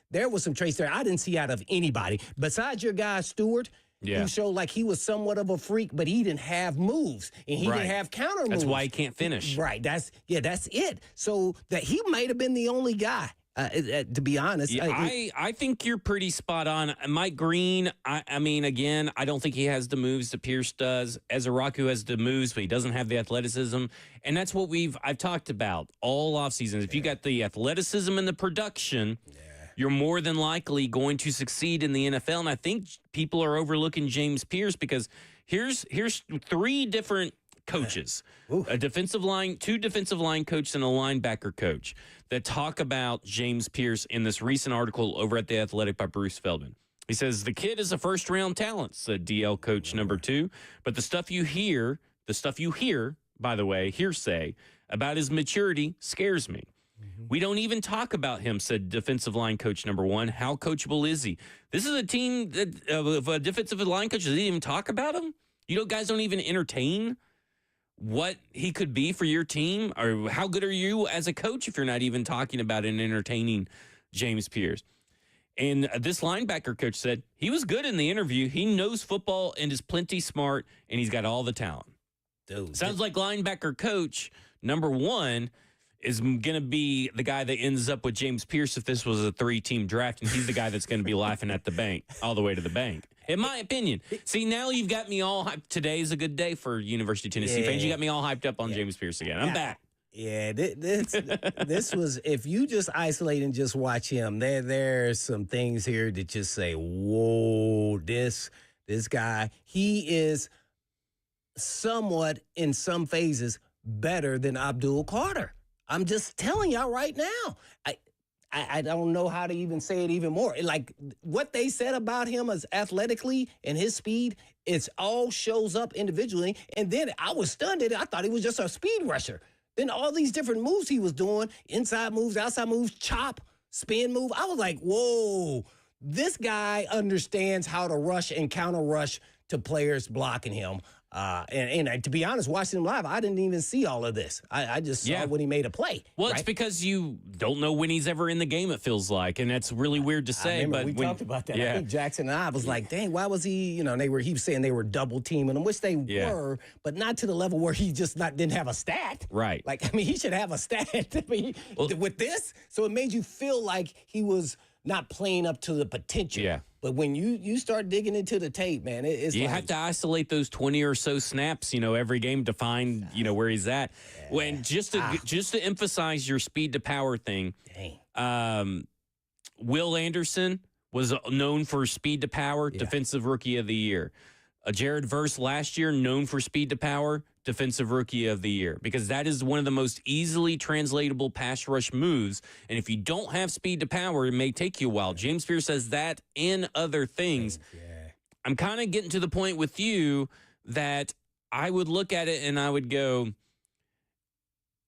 There was some traits there I didn't see out of anybody. Besides your guy, Stewart, who showed like he was somewhat of a freak, but he didn't have moves and he didn't have counter moves. That's why he can't finish. Right. That's it. So that he might have been the only guy. To be honest, Yeah, I think you're pretty spot on. Mike Green, I mean, again, I don't think he has the moves that Pierce does. Ezaraku has the moves, but he doesn't have the athleticism. And that's what I've talked about all offseason. If you got the athleticism and the production, you're more than likely going to succeed in the NFL. And I think people are overlooking James Pierce because here's 3 different coaches, two defensive line coach and a linebacker coach that talk about James Pierce in this recent article over at The Athletic by Bruce Feldman. He says, the kid is a first-round talent, said DL coach number 2, but the stuff you hear, by the way, hearsay, about his maturity scares me. We don't even talk about him, said defensive line coach number 1. How coachable is he? This is a team of a defensive line coach. Does he even talk about him? Guys don't even entertain what he could be for your team, or how good are you as a coach if you're not even talking about and entertaining James Pierce? And this linebacker coach said he was good in the interview. He knows football and is plenty smart, and he's got all the talent. Dude, sounds like linebacker coach number 1 is going to be the guy that ends up with James Pierce if this was a 3-team draft, and he's the guy that's going to be laughing at the bank, all the way to the bank, in my opinion. See, now you've got me all hyped. Today's a good day for University of Tennessee fans. You got me all hyped up on James Pierce again. I'm back. Yeah, this was, if you just isolate and just watch him, there's some things here that just say, whoa, this guy, he is somewhat, in some phases, better than Abdul Carter. I'm just telling y'all right now. I don't know how to even say it even more. Like, what they said about him as athletically and his speed, it's all shows up individually. And then I was stunned at it. I thought he was just a speed rusher. Then all these different moves he was doing, inside moves, outside moves, chop, spin move. I was like, whoa, this guy understands how to rush and counter rush to players blocking him. And to be honest, watching him live, I didn't even see all of this. I just saw when he made a play. Well, right? It's because you don't know when he's ever in the game, it feels like. And that's really weird to say. But we talked about that. I think Jackson and I was like, dang, why was he, he was saying they were double teaming him, which they were, but not to the level where he just didn't have a stat. Right. Like, I mean, he should have a stat. With this. So it made you feel like he was not playing up to the potential. Yeah. But when you start digging into the tape, man, it's you have to isolate those 20 or so snaps, every game to find, where he's at. Yeah. When just to emphasize your speed to power thing. Dang. Will Anderson was known for speed to power, defensive rookie of the year. Jared Verse last year, known for speed to power, defensive rookie of the year, because that is one of the most easily translatable pass rush moves. And if you don't have speed to power, it may take you a while. James Pierce says that and other things. Yeah. I'm kind of getting to the point with you that I would look at it and I would go,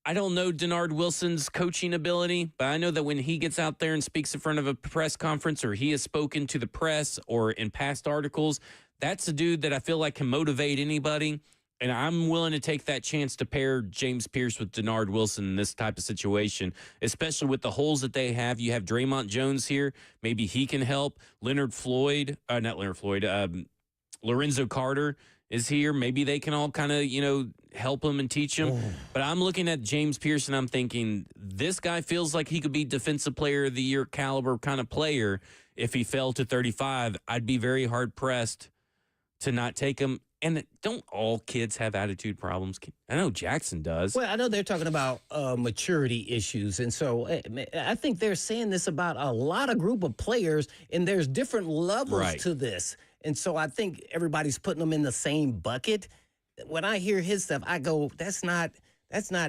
I don't know Denard Wilson's coaching ability, but I know that when he gets out there and speaks in front of a press conference, or he has spoken to the press or in past articles, that's a dude that I feel like can motivate anybody. And I'm willing to take that chance to pair James Pierce with Denard Wilson in this type of situation, especially with the holes that they have. You have Draymond Jones here. Maybe he can help. Lorenzo Carter is here. Maybe they can all kind of, help him and teach him. But I'm looking at James Pierce and I'm thinking, this guy feels like he could be defensive player of the year caliber kind of player. If he fell to 35, I'd be very hard pressed to not take him. And don't all kids have attitude problems? I know Jackson does. Well, I know they're talking about maturity issues. And so I think they're saying this about a lot of group of players, and there's different levels to this. And so I think everybody's putting them in the same bucket. When I hear his stuff, I go, that's not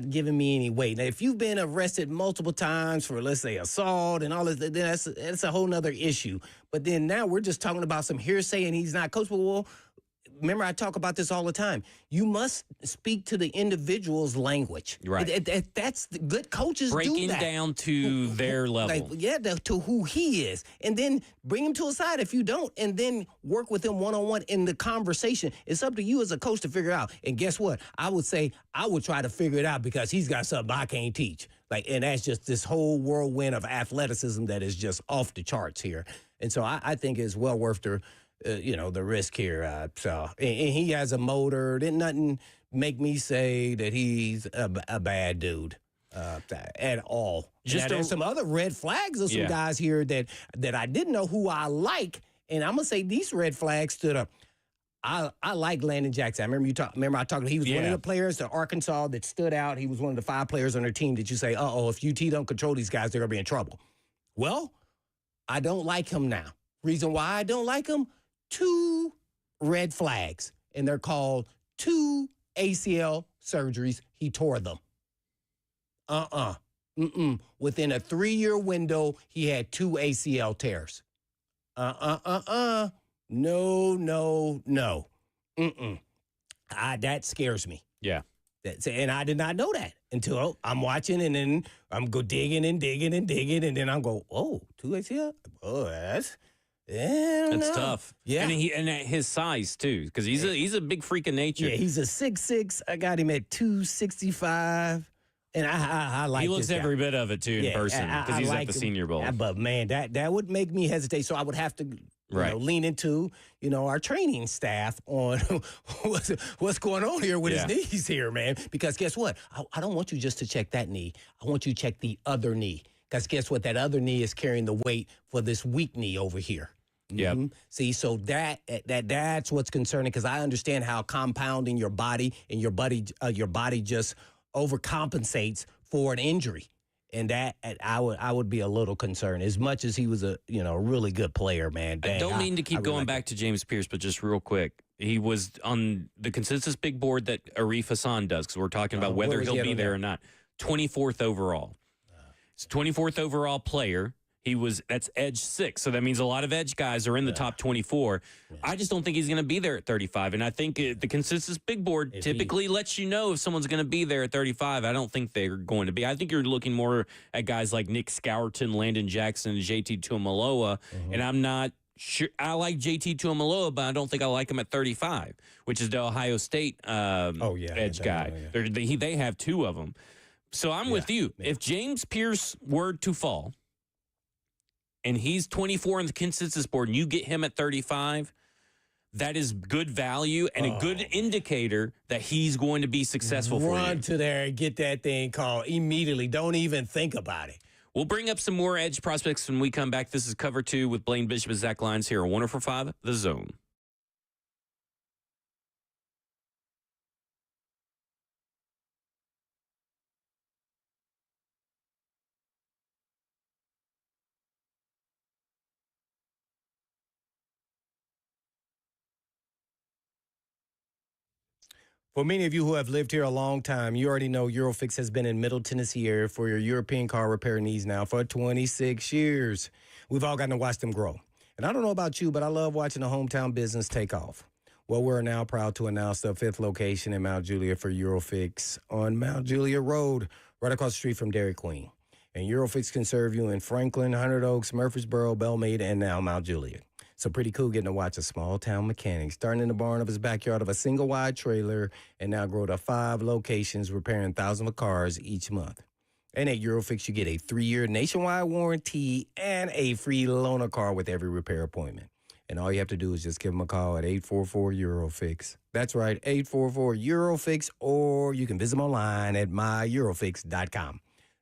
giving me any weight. Now, if you've been arrested multiple times for, let's say, assault and all this, then that's a whole nother issue. But then now we're just talking about some hearsay and he's not coachable. Well, remember, I talk about this all the time. You must speak to the individual's language. Right. That's the good coaches breaking do that. Down to their level. To who he is. And then bring him to a side if you don't, and then work with him one-on-one in the conversation. It's up to you as a coach to figure out. And guess what? I would say I would try to figure it out because he's got something I can't teach. And that's just this whole whirlwind of athleticism that is just off the charts here. And so I think it's well worth the risk here. And he has a motor. Didn't nothing make me say that he's a bad dude. at all. Just Now, there's some other red flags of some guys here that I didn't know who I like, and I'm gonna say these red flags stood up. I like Landon Jackson. I remember I talked. He was one of the players to Arkansas that stood out. He was one of the 5 players on their team that you say, if UT don't control these guys, they're gonna be in trouble. Well, I don't like him now. Reason why I don't like him: 2 red flags, and they're called 2 ACL surgeries. He tore them. Within a 3-year window, he had 2 ACL tears. No. That scares me. Yeah. And I did not know that until I'm watching, and then I'm go digging, and then I'm go, 2 ACL? Oh, that's tough. Yeah. And at his size, too, because he's a big freak of nature. Yeah, he's a 6'6". I got him at 265. And I like. He looks this guy. every bit of it too in person because he's at the Senior Bowl. But man, that would make me hesitate. So I would have to lean into our training staff on what's going on here with his knees here, man. Because guess what? I don't want you just to check that knee. I want you to check the other knee. Because guess what? That other knee is carrying the weight for this weak knee over here. Yeah. See, so that's what's concerning, because I understand how compounding your body and your body just overcompensates for an injury, and that I would be a little concerned. As much as he was a really good player, man. Dang, I don't mean to keep going back to James Pierce, but just real quick, he was on the consensus big board that Arif Hassan does, because we're talking about whether he'll be there or not. 24th overall. It's 24th overall player. That's edge 6, so that means a lot of edge guys are in the top 24. Yeah. I just don't think he's going to be there at 35, and I think the consensus big board typically lets you know if someone's going to be there at 35. I don't think they're going to be. I think you're looking more at guys like Nick Scourton, Landon Jackson, and JT Tuimoloau, and I'm not sure. I like JT Tuimoloau, but I don't think I like him at 35, which is the Ohio State edge guy. Yeah. They have 2 of them. So I'm with you. Yeah. If James Pierce were to fall, and he's 24 on the consensus board, and you get him at 35, that is good value and a good indicator that he's going to be successful for you. Run to there and get that thing called immediately. Don't even think about it. We'll bring up some more edge prospects when we come back. This is Cover 2 with Blaine Bishop and Zach Lyons here on 104.5 The Zone. For many of you who have lived here a long time, you already know Eurofix has been in Middle Tennessee area for your European car repair needs now for 26 years. We've all gotten to watch them grow. And I don't know about you, but I love watching a hometown business take off. Well, we're now proud to announce the 5th location in Mount Juliet for Eurofix on Mount Juliet Road, right across the street from Dairy Queen. And Eurofix can serve you in Franklin, Hundred Oaks, Murfreesboro, Belmead, and now Mount Juliet. So pretty cool getting to watch a small-town mechanic starting in the barn of his backyard of a single-wide trailer and now grow to 5 locations, repairing thousands of cars each month. And at Eurofix, you get a 3-year nationwide warranty and a free loaner car with every repair appointment. And all you have to do is just give them a call at 844-EUROFIX. That's right, 844-EUROFIX, or you can visit them online at myEurofix.com.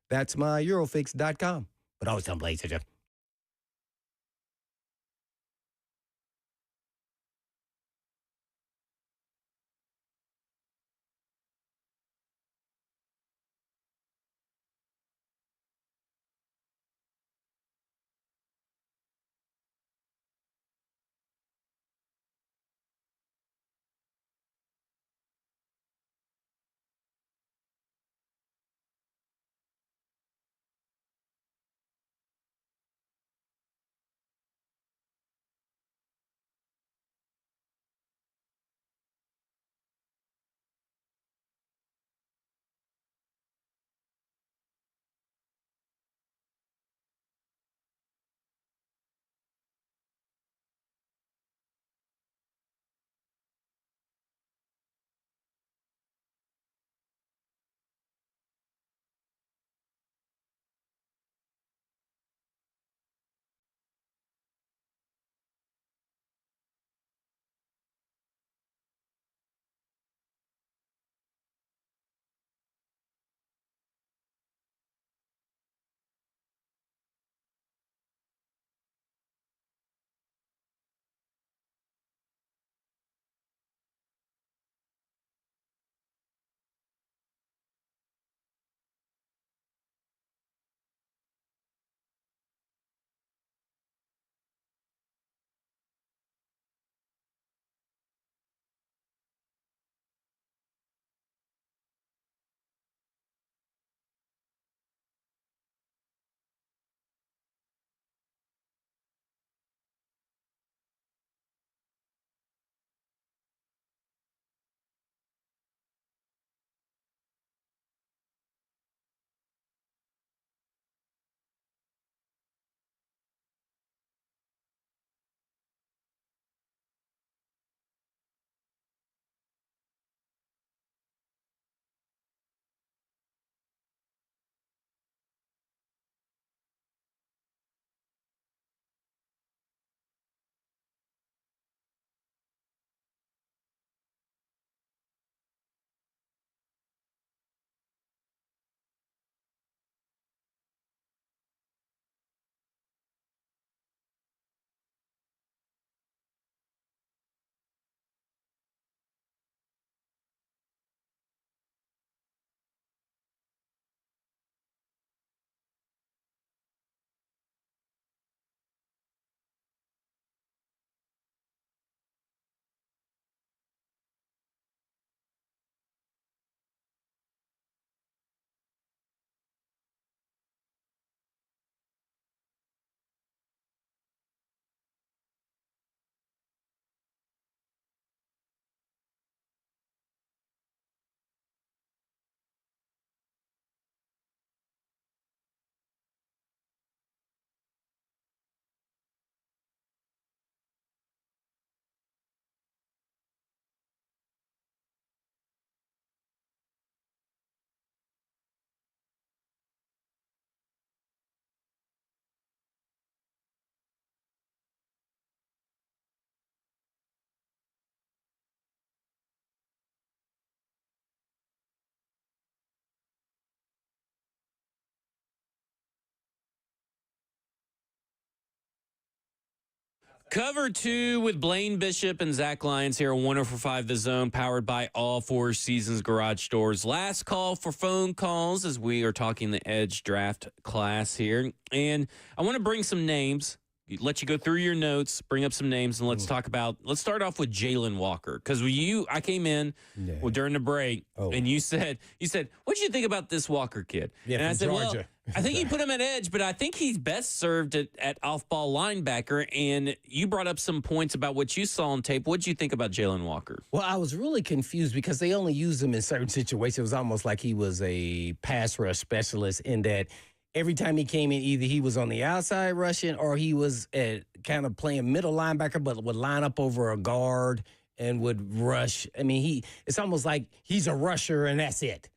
That's myEurofix.com. But always tell them Blaze, Jeff. Cover 2 with Blaine Bishop and Zach Lyons here on 104.5 The Zone, powered by all Four Seasons Garage Doors. Last call for phone calls as we are talking the Edge draft class here. And I want to bring some names, let you go through your notes, bring up some names, and let's start off with Jalen Walker. Because I came in during the break, and you said, what did you think about this Walker kid? Yeah, and I said, Georgia. well, I think you put him at edge, but I think he's best served at off-ball linebacker. And you brought up some points about what you saw on tape. What did you think about Jalen Walker? Well, I was really confused because they only used him in certain situations. It was almost like he was a pass rush specialist in that every time he came in, either he was on the outside rushing or he was kind of playing middle linebacker, but would line up over a guard and would rush. I mean, it's almost like he's a rusher and that's it.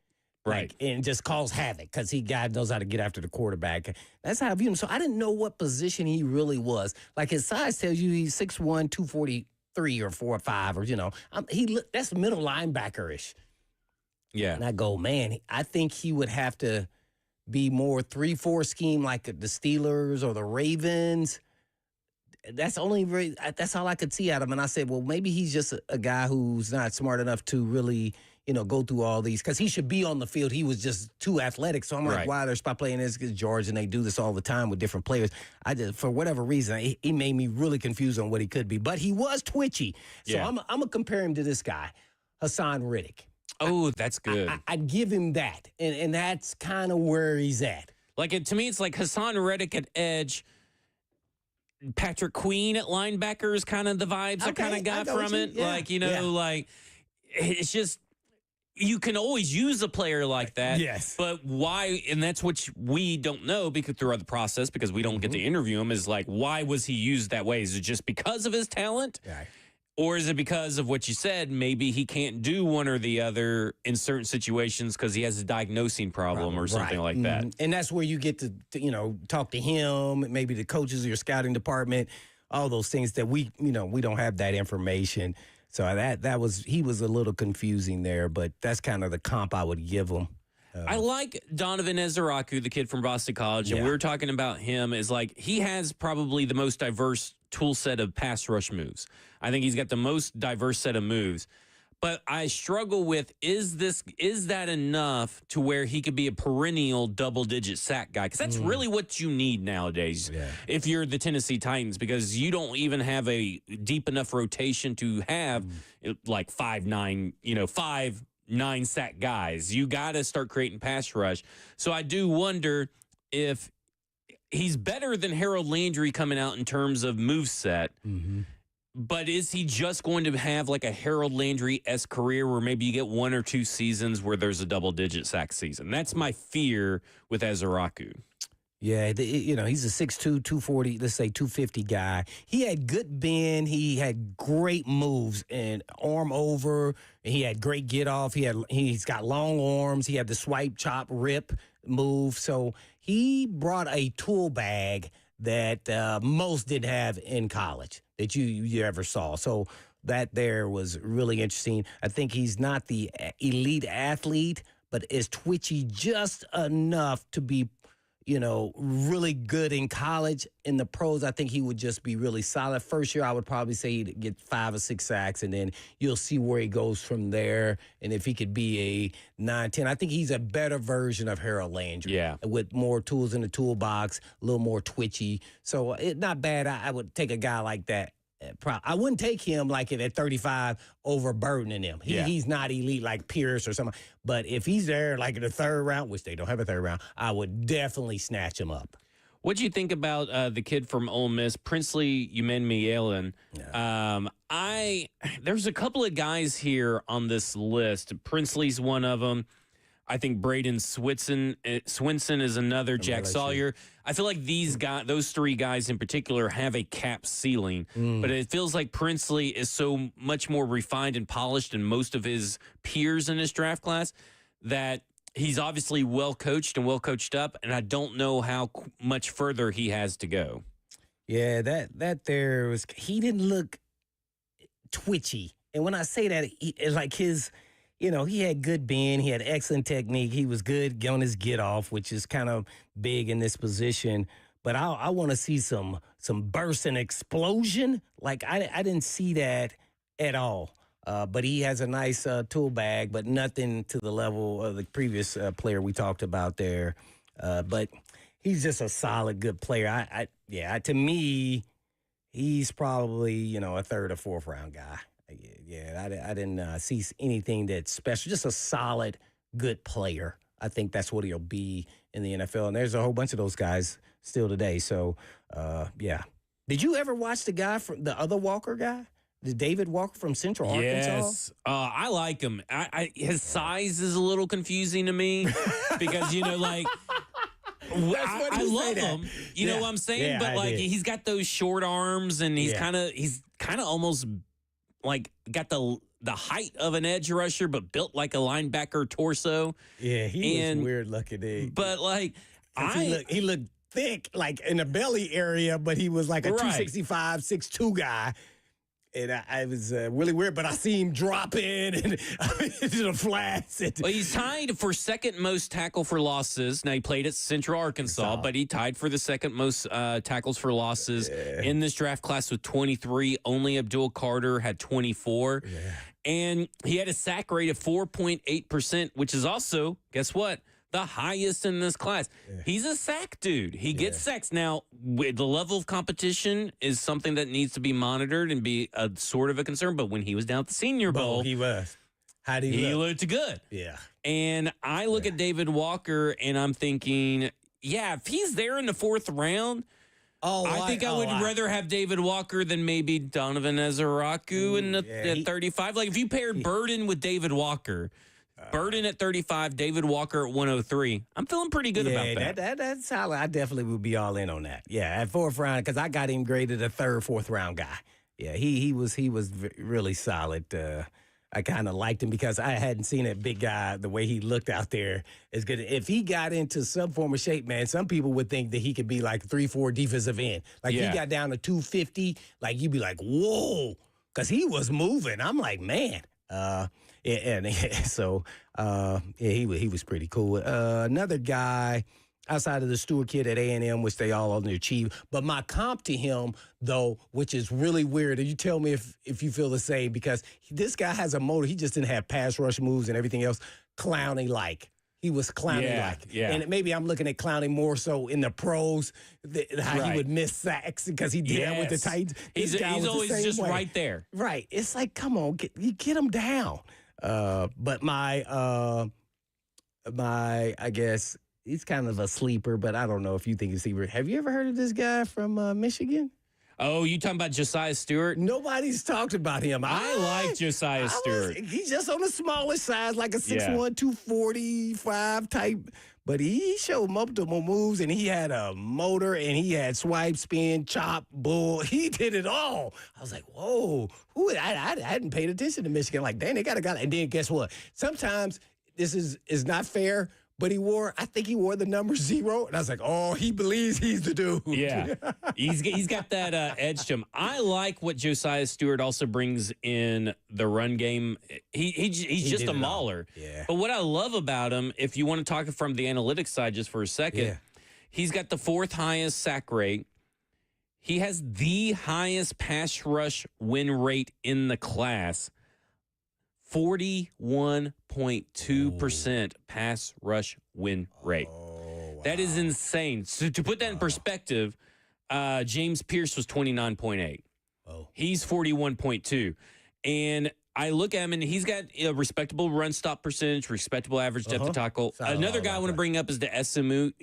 Right. And just cause havoc because guy knows how to get after the quarterback. That's how I view him. So I didn't know what position he really was. Like his size tells you he's 6'1", 243 or 4 or 5 or, that's middle linebacker-ish. Yeah. And I go, man, I think he would have to be more 3-4 scheme like the Steelers or the Ravens. That's all I could see out of him. And I said, well, maybe he's just a guy who's not smart enough to really, go through all these because he should be on the field. He was just too athletic. So I'm like, why they're spot playing this? Because Georgia, and they do this all the time with different players. For whatever reason, he made me really confused on what he could be. But he was twitchy. So I'm going to compare him to this guy, Hassan Riddick. Oh, that's good. I'd give him that. And that's kind of where he's at. To me, it's like Hassan Reddick at edge, Patrick Queen at linebacker is kind of the vibes I kind of got from it. Yeah. It's just, you can always use a player like that. Yes. But why, and that's what we don't know because throughout the process, because we don't get to interview him, is like, why was he used that way? Is it just because of his talent? Yeah. Or is it because of what you said? Maybe he can't do one or the other in certain situations because he has a diagnosing problem or something like that. And that's where you get to talk to him, maybe the coaches of your scouting department, all those things that we don't have that information. So he was a little confusing there, but that's kind of the comp I would give him. I like Donovan Ezeraku, the kid from Boston College, and we were talking about him as he has probably the most diverse tool set of pass rush moves. I think he's got the most diverse set of moves. But I struggle with, is that enough to where he could be a perennial double-digit sack guy? Because that's really what you need nowadays if you're the Tennessee Titans, because you don't even have a deep enough rotation to have 5'9", 5'9" sack guys. You got to start creating pass rush. So I do wonder if he's better than Harold Landry coming out in terms of moveset. But is he just going to have like a Harold Landry-esque career where maybe you get 1 or 2 seasons where there's a double-digit sack season? That's my fear with Ezeraku. Yeah, he's a 6'2", 240, let's say 250 guy. He had good bend. He had great moves and arm over. He had great get off. He's got long arms. He had the swipe, chop, rip move. So he brought a tool bag that most didn't have in college that you ever saw. So that there was really interesting. I think he's not the elite athlete, but is twitchy just enough to be, really good in college. In the pros, I think he would just be really solid. First year, I would probably say he'd get 5 or 6 sacks, and then you'll see where he goes from there. And if he could be a 9-10, I think he's a better version of Harold Landry. Yeah. With more tools in the toolbox, a little more twitchy. So it's not bad. I would take a guy like that. I wouldn't take him like at 35 overburdening him. He's not elite like Pierce or something. But if he's there like in the 3rd round, which they don't have a 3rd round, I would definitely snatch him up. What'd you think about the kid from Ole Miss, Princely Umenmielen? There's a couple of guys here on this list. Princely's one of them. I think Braden Swinson is another. Jack Sawyer. I feel like those 3 guys in particular, have a cap ceiling. But it feels like Princely is so much more refined and polished than most of his peers in this draft class that he's obviously well coached and well coached up. And I don't know how much further he has to go. Yeah, he didn't look twitchy. And when I say that, it's like his. He had good bend. He had excellent technique. He was good on his get off, which is kind of big in this position. but I want to see some burst and explosion. Like I didn't see that at all. But he has a nice tool bag, but nothing to the level of the previous player we talked about there. But he's just a solid, good player. To me, he's probably, a third or fourth round guy. I didn't see anything that's special. Just a solid, good player. I think that's what he'll be in the NFL. And there's a whole bunch of those guys still today. So, yeah. Did you ever watch the guy from the other Walker guy? The David Walker from Central Arkansas? Yes. I like him. His size is a little confusing to me because, I love him. You know what I'm saying? Yeah, but he's got those short arms and he's kind of almost like got the height of an edge rusher, but built like a linebacker torso. Yeah, he was weird looking. But he looked thick, like in the belly area, but he was like a 265, 6'2" guy. And I was really weird, but I see him drop in and into the flats. Well, he's tied for second most tackle for losses. Now, he played at Central Arkansas, but he tied for the second most tackles for losses in this draft class with 23. Only Abdul Carter had 24. Yeah. And he had a sack rate of 4.8%, which is also, guess what? The highest in this class. Yeah. He's a sack dude. He gets sacks. Now, the level of competition is something that needs to be monitored and be a sort of a concern. But when he was down at the Senior Bowl, he was. How did he looked good. Yeah. And I look at David Walker, and I'm thinking, if he's there in the fourth round, I think I would rather have David Walker than maybe Donovan Ezeraku at 35. Like, if you paired Burden with David Walker, Burden at 35, David Walker at 103. I'm feeling pretty good about that. That's solid. I definitely would be all in on that. Yeah, at fourth round, because I got him graded a third, fourth round guy. Yeah, he was really solid. I kind of liked him because I hadn't seen that big guy, the way he looked out there is good. If he got into some form of shape, man, some people would think that he could be like 3-4 defensive end. Like he got down to 250, like you'd be like, whoa, because he was moving. I'm like, man. He was pretty cool. Another guy outside of the Stewart kid at A&M, which they all underachieved. But my comp to him, though, which is really weird, and you tell me if you feel the same, because this guy has a motor. He just didn't have pass rush moves and everything else. Clowney-like. He was Clowney-like. Yeah. And maybe I'm looking at Clowney more so in the pros, how he would miss sacks because he did that with the Titans. He's always just right there. Right. It's like, come on, get him down. But my, I guess he's kind of a sleeper, but I don't know if you think he's a sleeper. Have you ever heard of this guy from Michigan? Oh, you talking about Josiah Stewart? Nobody's talked about him. I like Josiah Stewart. He's just on the smallest side, like a 6'1", 245 type. But he showed multiple moves, and he had a motor, and he had swipe, spin, chop, bull. He did it all. I was like, whoa. I hadn't paid attention to Michigan. Like, dang, they got a guy. And then guess what? Sometimes this is not fair, but I think he wore the number 0. And I was like, oh, he believes he's the dude. Yeah. He's got that edge to him. I like what Josiah Stewart also brings in the run game. He's just a mauler. Yeah. But what I love about him, if you want to talk from the analytics side just for a second, he's got the 4th highest sack rate. He has the highest pass rush win rate in the class. 41.2% pass rush win rate. Oh, wow. That is insane. So to put that in perspective, James Pierce was 29.8. Oh. He's 41.2. And I look at him, and he's got a respectable run stop percentage, respectable average depth of tackle. Another guy I want to bring up is the SMU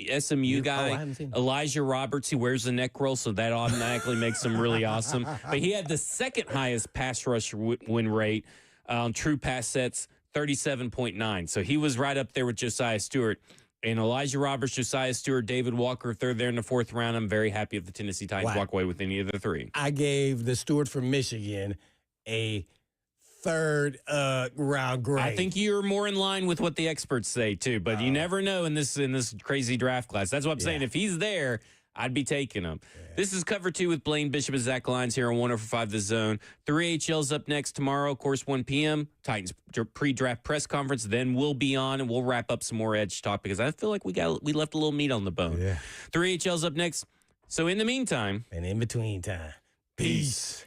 guy, I haven't seen him. Elijah Roberts. He wears the neck roll, so that automatically makes him really awesome. But he had the 2nd highest pass rush win rate on true pass sets, 37.9. So he was right up there with Josiah Stewart. And Elijah Roberts, Josiah Stewart, David Walker, third there in the 4th round. I'm very happy if the Tennessee Titans walk away with any of the 3. I gave the Stewart from Michigan a 3rd round grade. I think you're more in line with what the experts say, too. But you never know in this crazy draft class. That's what I'm saying. If he's there, I'd be taking him. Yeah. This is Cover 2 with Blaine Bishop and Zach Lyons here on 105 The Zone. 3HL's up next tomorrow, of course, 1 p.m. Titans pre-draft press conference. Then we'll be on, and we'll wrap up some more Edge talk because I feel like we left a little meat on the bone. Yeah. 3HL's up next. So in the meantime, And in between time, peace.